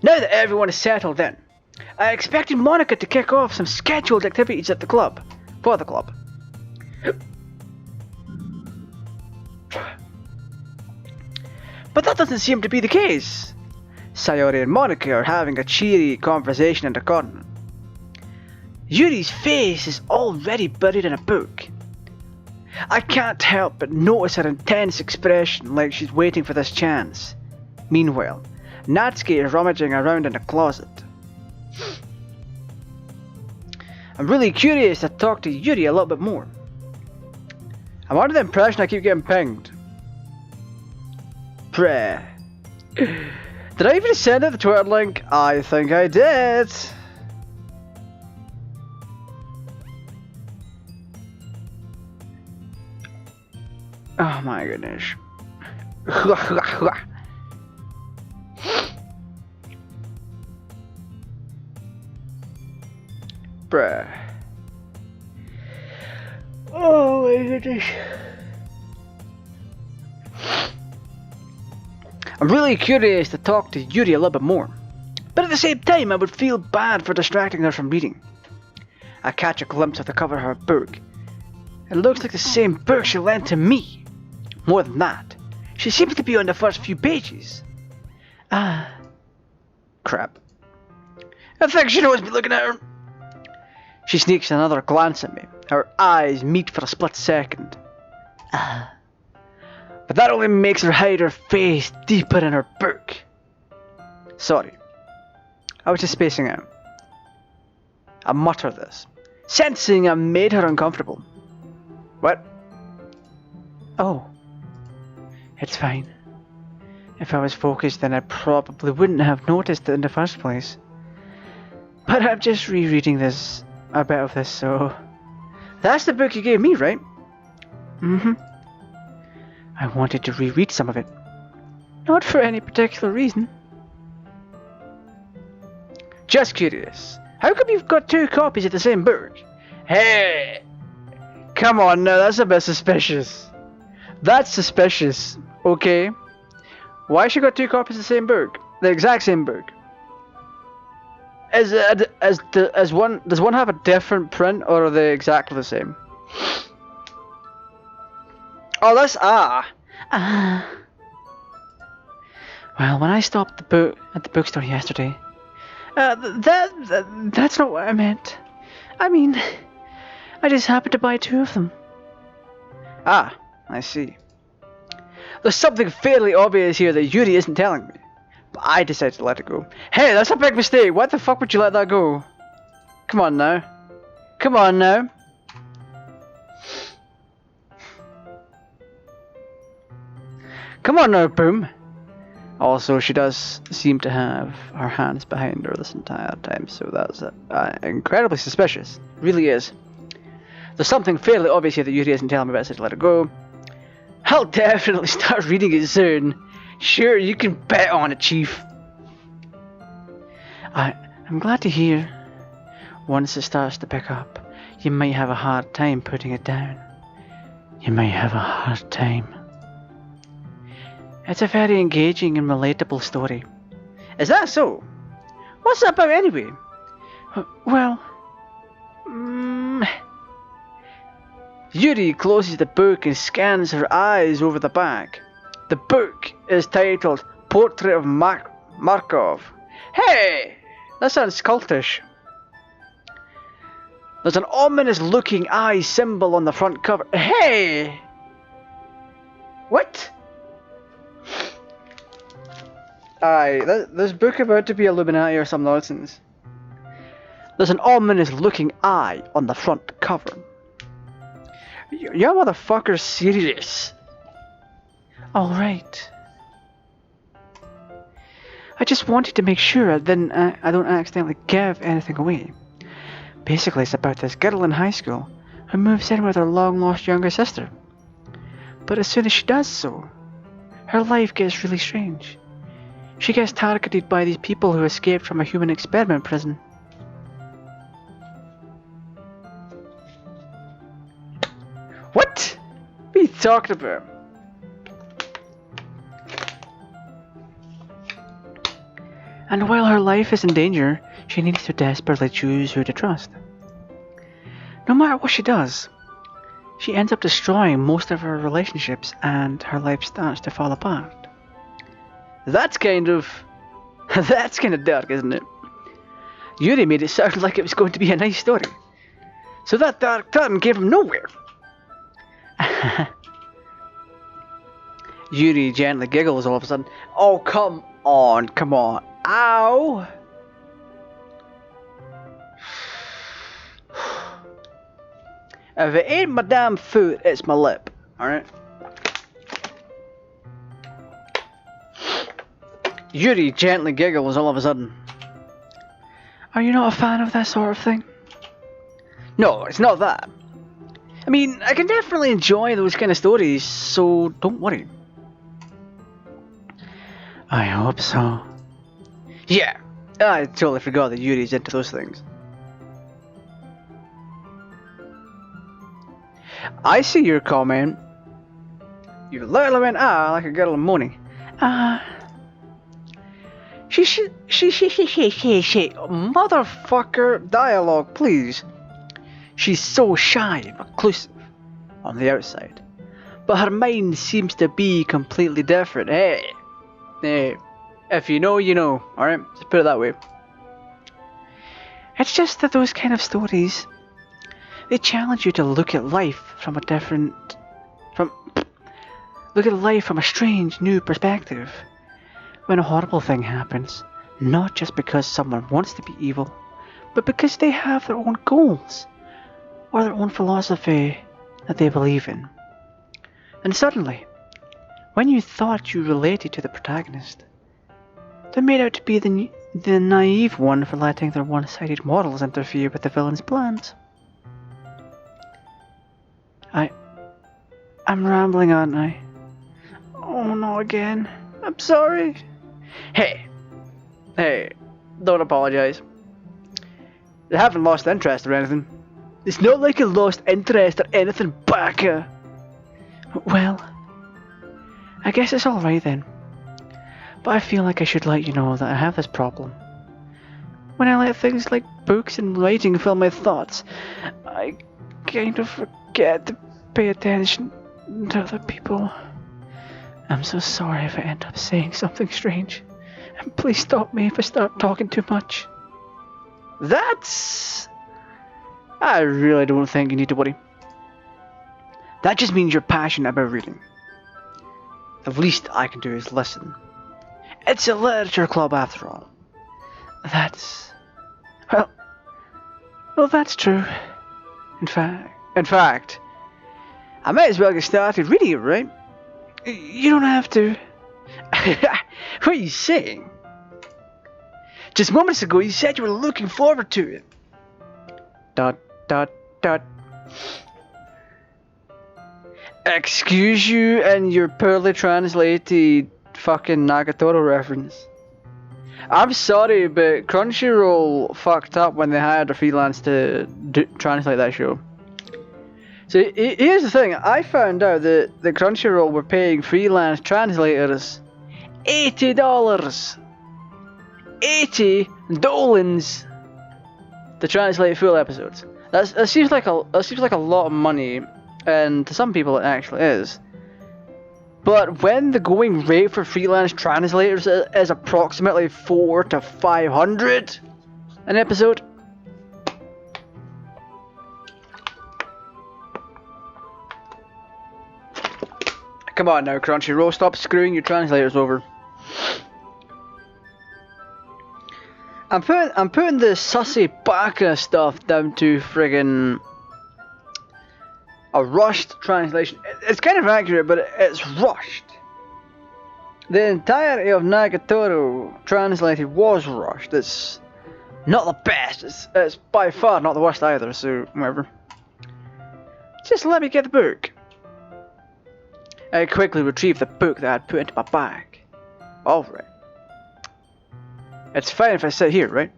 Now that everyone is settled in, I expected Monica to kick off some scheduled activities at the club. For the club. But that doesn't seem to be the case. Sayori and Monica are having a cheery conversation in the corner. Yuri's face is already buried in a book. I can't help but notice her intense expression like she's waiting for this chance. Meanwhile, Natsuki is rummaging around in the closet. I'm really curious to talk to Yuri a little bit more. I'm under the impression I keep getting pinged. Bruh. Did I even send it the Twitter link? I think I did. Oh my goodness. Bruh. Oh my goodness. I'm really curious to talk to Yuri a little bit more, but at the same time I would feel bad for distracting her from reading. I catch a glimpse of the cover of her book. It looks like the same book she lent to me. More than that, she seems to be on the first few pages. Crap. I think she knows me looking at her. She sneaks another glance at me. Her eyes meet for a split second. But that only makes her hide her face deeper in her book. Sorry. I was just spacing out. I mutter this, sensing I made her uncomfortable. What? Oh. It's fine. If I was focused, then I probably wouldn't have noticed it in the first place. But I'm just rereading this, a bit of this, so... That's the book you gave me, right? Mm-hmm. I wanted to reread some of it. Not for any particular reason. Just curious. How come you've got 2 copies of the same book? Hey! Come on now, that's a bit suspicious. That's suspicious, okay? Why she got 2 copies of the same book? The exact same book? Does one have a different print, or are they exactly the same? Oh, that's Well, when I stopped the book at the bookstore yesterday, that's not what I meant. I mean, I just happened to buy 2 of them. Ah, I see. There's something fairly obvious here that Yuri isn't telling me. But I decided to let it go. Hey, that's a big mistake. Why the fuck would you let that go? Come on now. Come on now. Come on now, Boom. Also, she does seem to have her hands behind her this entire time, so that's incredibly suspicious. Really is. There's something fairly obvious here that Yuri isn't telling me, but I said to let it go. I'll definitely start reading it soon. Sure, you can bet on it, Chief. I'm glad to hear. Once it starts to pick up, you might have a hard time putting it down. You might have a hard time. It's a very engaging and relatable story. Is that so? What's it about anyway? Well... Yuri closes the book and scans her eyes over the back. The book is titled Portrait of Markov. Hey! That sounds cultish. There's an ominous looking eye symbol on the front cover. Hey! What? Aye, this book about to be Illuminati or some nonsense. There's an ominous looking eye on the front cover. Y'all motherfuckers serious? Alright. I just wanted to make sure I don't accidentally give anything away. Basically, it's about this girl in high school who moves in with her long-lost younger sister. But as soon as she does so, her life gets really strange. She gets targeted by these people who escaped from a human experiment prison. What? What are you talking about? And while her life is in danger, she needs to desperately choose who to trust. No matter what she does, she ends up destroying most of her relationships and her life starts to fall apart. That's kind of dark, isn't it? Yuri made it sound like it was going to be a nice story. So that dark turn gave him nowhere. Yuri gently giggles all of a sudden. Oh, come on. Ow! If it ain't my damn foot, it's my lip. Alright? Yuri gently giggles all of a sudden. Are you not a fan of that sort of thing? No, it's not that. I mean, I can definitely enjoy those kind of stories, so don't worry. I hope so. Yeah, I totally forgot that Yuri's into those things. I see your comment. You literally went like a girl in moaning. Motherfucker, dialogue, please. She's so shy and reclusive on the outside, but her mind seems to be completely different. Hey, if you know, you know. Alright, just put it that way. It's just that those kind of stories, they challenge you to look at life from a strange new perspective. When a horrible thing happens, not just because someone wants to be evil, but because they have their own goals or their own philosophy that they believe in. And suddenly, When you thought you related to the protagonist, they made out to be the naive one for letting their one-sided morals interfere with the villain's plans. I'm rambling, aren't I? Oh, no, again. I'm sorry. Hey, don't apologize. They haven't lost interest or anything. It's not like I lost interest or anything, Baka. Well, I guess it's alright then. But I feel like I should let you know that I have this problem. When I let things like books and writing fill my thoughts, I kind of forget to pay attention to other people. I'm so sorry if I end up saying something strange. And please stop me if I start talking too much. I really don't think you need to worry. That just means you're passionate about reading. The least I can do is listen. It's a literature club after all. Well, that's true. In fact, I might as well get started reading it, right? You don't have to. What are you saying? Just moments ago you said you were looking forward to it. ... Excuse you and your poorly translated fucking Nagatoro reference. I'm sorry, but Crunchyroll fucked up when they hired a freelance to translate that show. So here's the thing, I found out that the Crunchyroll were paying freelance translators $80. $80 to translate full episodes. That seems like a lot of money, and to some people it actually is. But when the going rate for freelance translators is approximately $400 to $500 an episode. Come on now, Crunchyroll, stop screwing your translators over. I'm putting the sussy baka stuff down to friggin' a rushed translation. It's kind of accurate, but it's rushed. The entirety of Nagatoro translated was rushed. It's not the best. It's by far not the worst either, so whatever. Just let me get the book. I quickly retrieved the book that I'd put into my bag. Alright. It's fine if I sit here, right?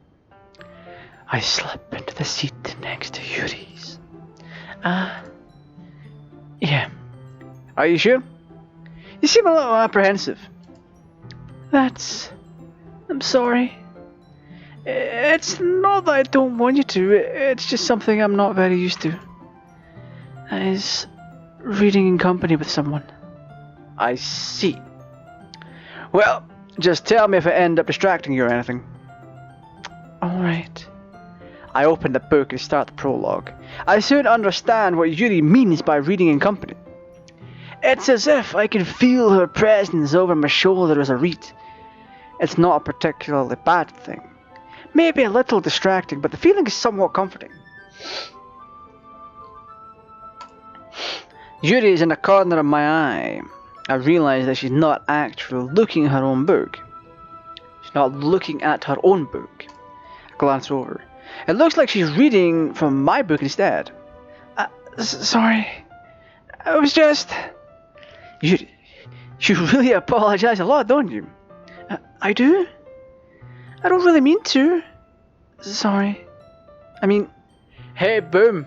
I slip into the seat next to Yuri's. Yeah. Are you sure? You seem a little apprehensive. I'm sorry. It's not that I don't want you to, it's just something I'm not very used to. That is, reading in company with someone. I see. Well, just tell me if I end up distracting you or anything. Alright. I open the book and start the prologue. I soon understand what Yuri means by reading in company. It's as if I can feel her presence over my shoulder as I read. It's not a particularly bad thing. Maybe a little distracting, but the feeling is somewhat comforting. Yuri is in the corner of my eye. I realize that she's not actually looking at her own book. She's not looking at her own book. I glance over. It looks like she's reading from my book instead. Sorry. I was just... You really apologize a lot, don't you? I do? I don't really mean to. Sorry. I mean... Hey, Boom.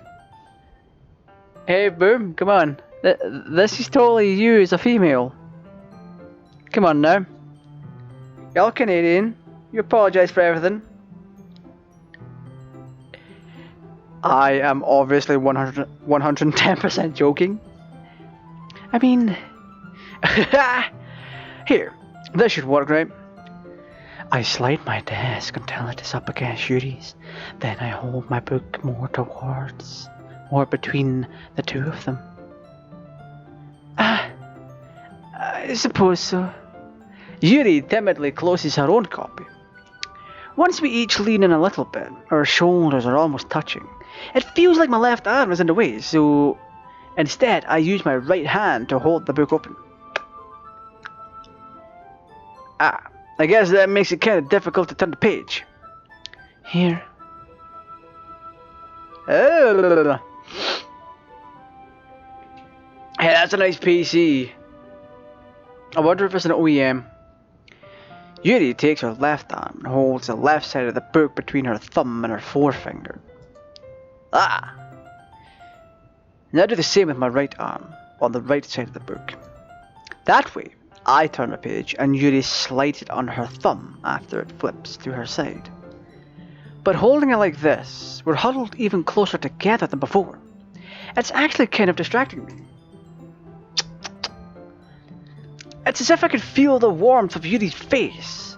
Hey, Boom, come on. This is totally you as a female. Come on now. You're Canadian. You apologize for everything. I am obviously 110% joking. I mean... Here, this should work, right? I slide my desk until it is up against Yuri's. Then I hold my book more between the two of them. I suppose so. Yuri timidly closes her own copy. Once we each lean in a little bit, our shoulders are almost touching. It feels like my left arm is in the way, so instead I use my right hand to hold the book open. Ah, I guess that makes it kind of difficult to turn the page. Here. Oh. Hey, that's a nice PC. I wonder if it's an OEM. Yuri takes her left arm and holds the left side of the book between her thumb and her forefinger. Ah! Now do the same with my right arm, on the right side of the book. That way, I turn the page and Yuri slides it on her thumb after it flips to her side. But holding it like this, we're huddled even closer together than before. It's actually kind of distracting me. It's as if I could feel the warmth of Yuri's face,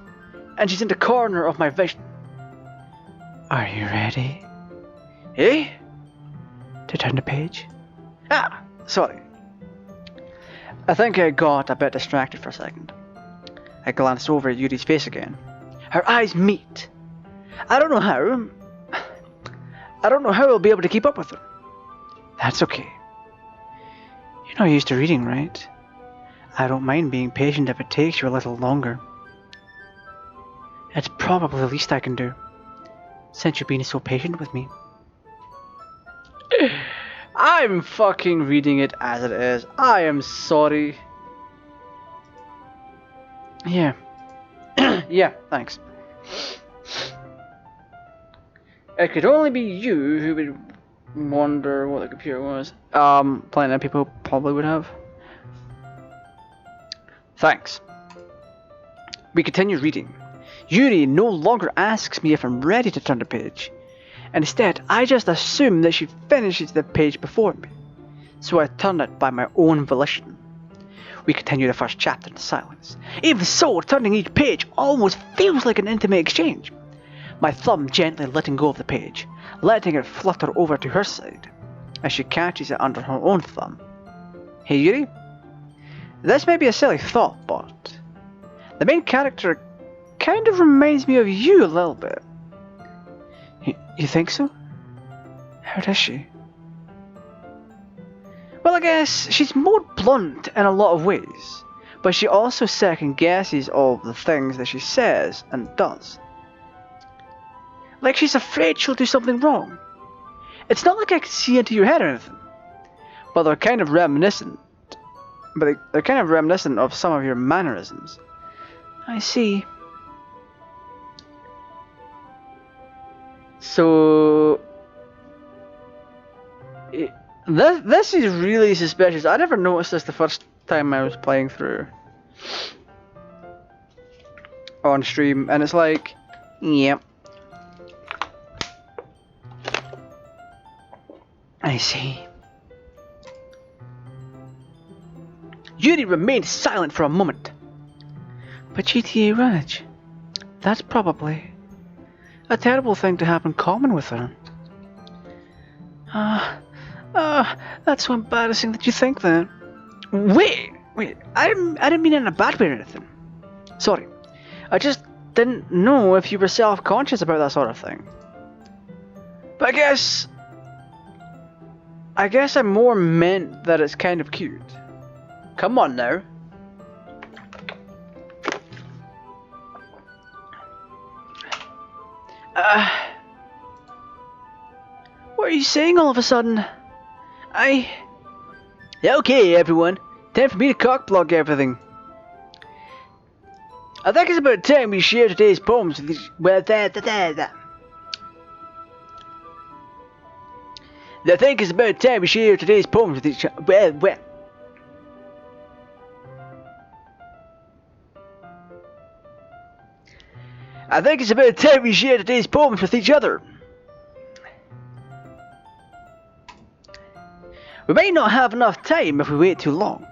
and she's in the corner of my vision. Are you ready? Eh? To turn the page? Ah, sorry. I think I got a bit distracted for a second. I glanced over at Yuri's face again. Her eyes meet. I don't know how I'll be able to keep up with her. That's okay. You're not used to reading, right? I don't mind being patient if it takes you a little longer. It's probably the least I can do, since you've been so patient with me. I'm fucking reading it as it is. I am sorry. Yeah. Yeah, thanks. It could only be you who would wonder what the computer was. Plenty of people probably would have. Thanks. We continue reading. Yuri no longer asks me if I'm ready to turn the page. Instead, I just assume that she finishes the page before me, so I turn it by my own volition. We continue the first chapter in silence. Even so, turning each page almost feels like an intimate exchange. My thumb gently letting go of the page, letting it flutter over to her side, as she catches it under her own thumb. Hey Yuri? This may be a silly thought, but the main character kind of reminds me of you a little bit. You think so? How does she? Well, I guess she's more blunt in a lot of ways, but she also second guesses all the things that she says and does. Like she's afraid she'll do something wrong. It's not like I can see into your head or anything, but they're kind of reminiscent. They're kind of reminiscent of some of your mannerisms. I see. So this is really suspicious. I never noticed this the first time I was playing through on stream, and it's like, yep. I see. Yuri remained silent for a moment. But GTARaj, that's probably a terrible thing to have in common with her. That's so embarrassing that you think that. Wait, I didn't mean it in a bad way or anything. Sorry, I just didn't know if you were self-conscious about that sort of thing. But I guess I more meant that it's kind of cute. Come on now. What are you saying all of a sudden? Okay, everyone. Time for me to cockblock everything. I think it's about time we share today's poems with each... I think it's about time we share today's poems with each other. I think it's about time we share today's poems with each other. We may not have enough time if we wait too long.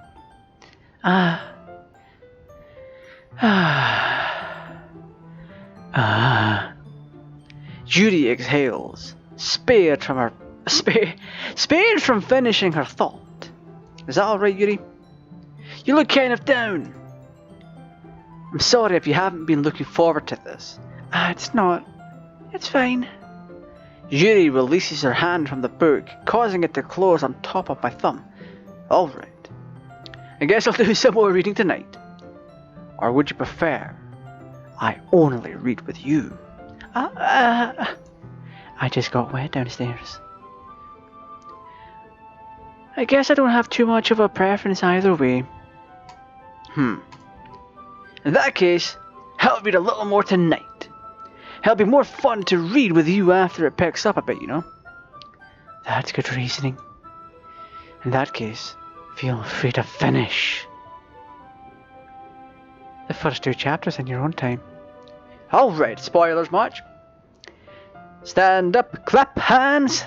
Judy exhales, spared from finishing her thought. Is that alright, Yuri? You look kind of down. I'm sorry if you haven't been looking forward to this. It's not. It's fine. Yuri releases her hand from the book, causing it to close on top of my thumb. Alright. I guess I'll do some more reading tonight. Or would you prefer I only read with you. I just got wet downstairs. I guess I don't have too much of a preference either way. In that case, I'll read a little more tonight. It'll be more fun to read with you after it picks up a bit, you know? That's good reasoning. In that case, feel free to finish the first 2 chapters in your own time. Alright, spoilers much. Stand up, clap hands.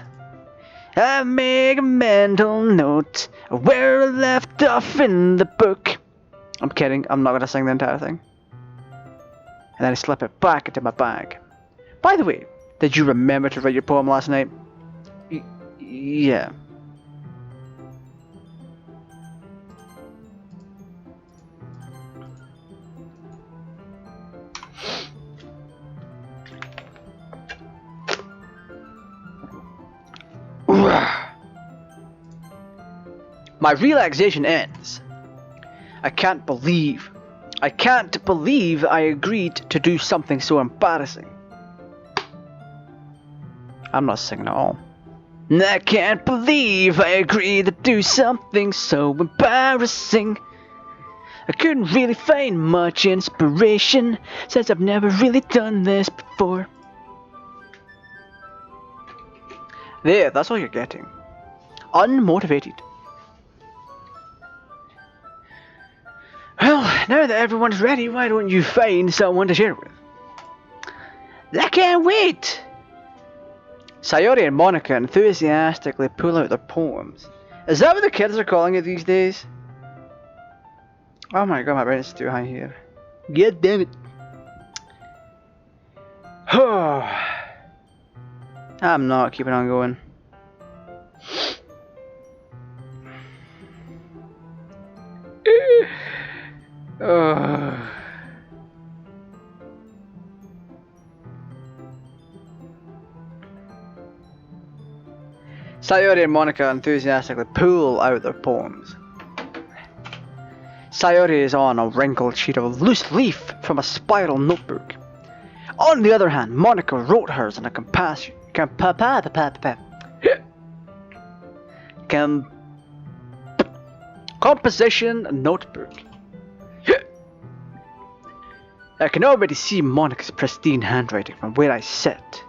I make a mental note where I left off in the book. I'm kidding, I'm not gonna sing the entire thing. And then I slip it back into my bag. By the way, did you remember to write your poem last night? Yeah. My relaxation ends. I can't believe I agreed to do something so embarrassing. I'm not singing at all. I can't believe I agreed to do something so embarrassing. I couldn't really find much inspiration since I've never really done this before. There, that's all you're getting. Unmotivated. Well, now that everyone's ready, why don't you find someone to share with? I can't wait! Sayori and Monica enthusiastically pull out their poems. Is that what the kids are calling it these days? Oh my god, my brain is too high here. God damn it. I'm not keeping on going. Sayori and Monica enthusiastically pull out their poems. Sayori is on a wrinkled sheet of loose leaf from a spiral notebook. On the other hand, Monica wrote hers in a composition notebook. I can already see Monica's pristine handwriting from where I sit.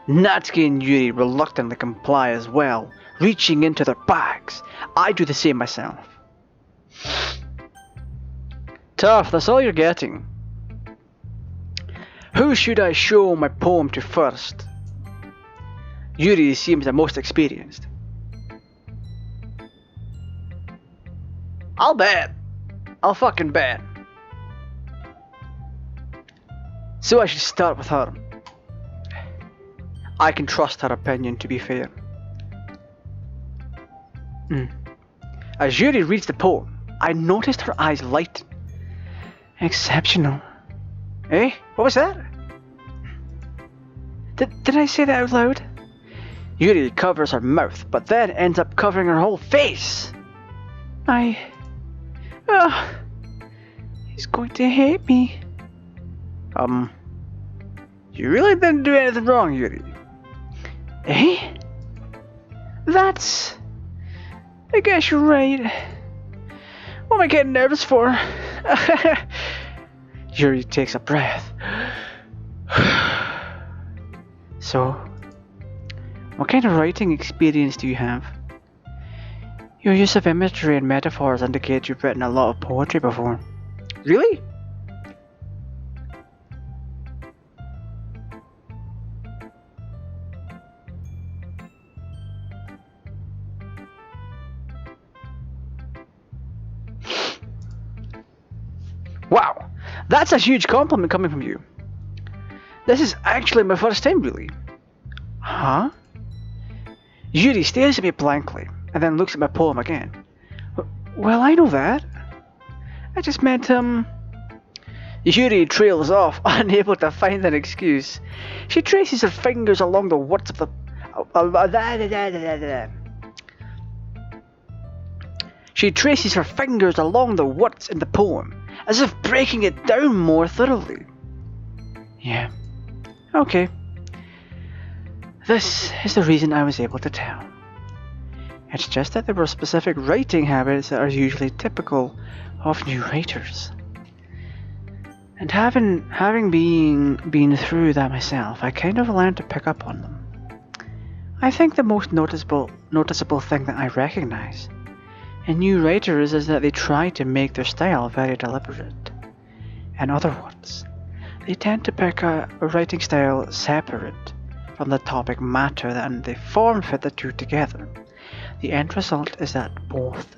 Natsuki and Yuri reluctantly comply as well, reaching into their bags. I do the same myself. Tough, that's all you're getting. Who should I show my poem to first? Yuri seems the most experienced. I'll bet. I'll fucking bet. So I should start with her. I can trust her opinion, to be fair. As Yuri reads the poem, I noticed her eyes lighten. Exceptional. Eh? What was that? Did I say that out loud? Yuri covers her mouth, but then ends up covering her whole face. He's going to hate me. You really didn't do anything wrong, Yuri. Eh? I guess you're right. What am I getting nervous for? Yuri takes a breath. So, what kind of writing experience do you have? Your use of imagery and metaphors indicates you've written a lot of poetry before. Really? Wow, that's a huge compliment coming from you. This is actually my first time, really. Huh? Yuri stares at me blankly, and then looks at my poem again. Well, I know that. I just meant, Yuri trails off, unable to find an excuse. She traces her fingers along the words of the... She traces her fingers along the words in the poem, as if breaking it down more thoroughly. Yeah, okay. This is the reason I was able to tell. It's just that there were specific writing habits that are usually typical of new writers. And having been through that myself, I kind of learned to pick up on them. I think the most noticeable thing that I recognize in new writers is that they try to make their style very deliberate. In other words, they tend to pick a writing style separate from the topic matter and they form fit the two together. The end result is that both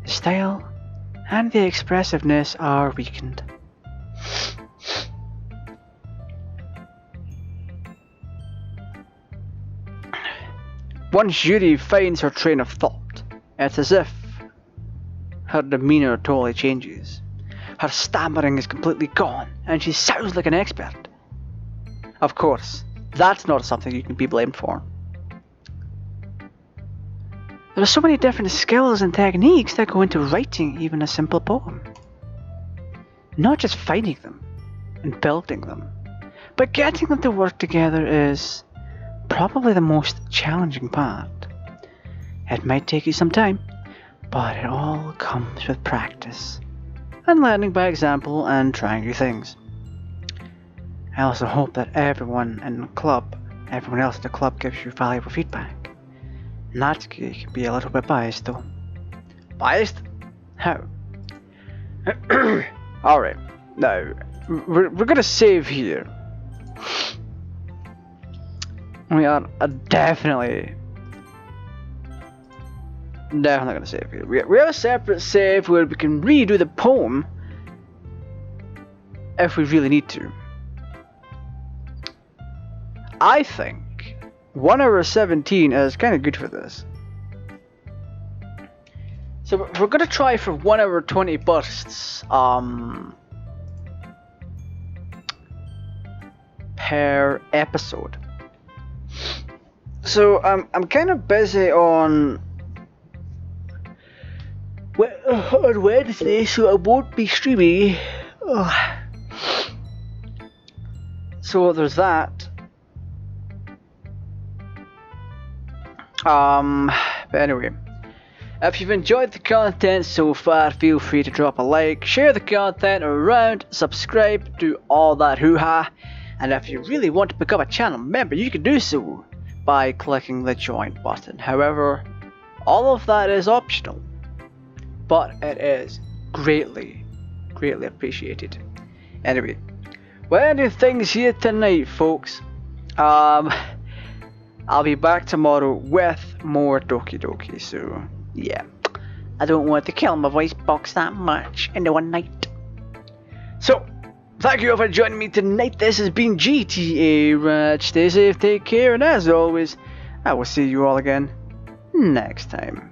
the style and the expressiveness are weakened. Once Yuri finds her train of thought, it's as if her demeanour totally changes. Her stammering is completely gone, and she sounds like an expert. Of course, that's not something you can be blamed for. There are so many different skills and techniques that go into writing even a simple poem. Not just finding them and building them, but getting them to work together is probably the most challenging part. It might take you some time, but it all comes with practice and learning by example and trying new things. I also hope that everyone else in the club gives you valuable feedback. Natsuki can be a little bit biased though. Biased? How? Alright, now, we're gonna save here. We are definitely gonna save here. We have a separate save where we can redo the poem if we really need to. I think 1 hour 17 is kind of good for this. So we're gonna try for 1 hour 20 bursts per episode. So I'm kind of busy on Wednesday, so I won't be streaming. So there's that. But anyway, if you've enjoyed the content so far, feel free to drop a like, share the content around, subscribe, do all that hoo-ha. And if you really want to become a channel member, you can do so by clicking the join button. However, all of that is optional, but it is greatly appreciated. Anyway, we're ending things here tonight, folks. I'll be back tomorrow with more Doki Doki, so yeah. I don't want to kill my voice box that much in the one night. So, thank you all for joining me tonight. This has been GTAraj. Stay safe, take care, and as always, I will see you all again next time.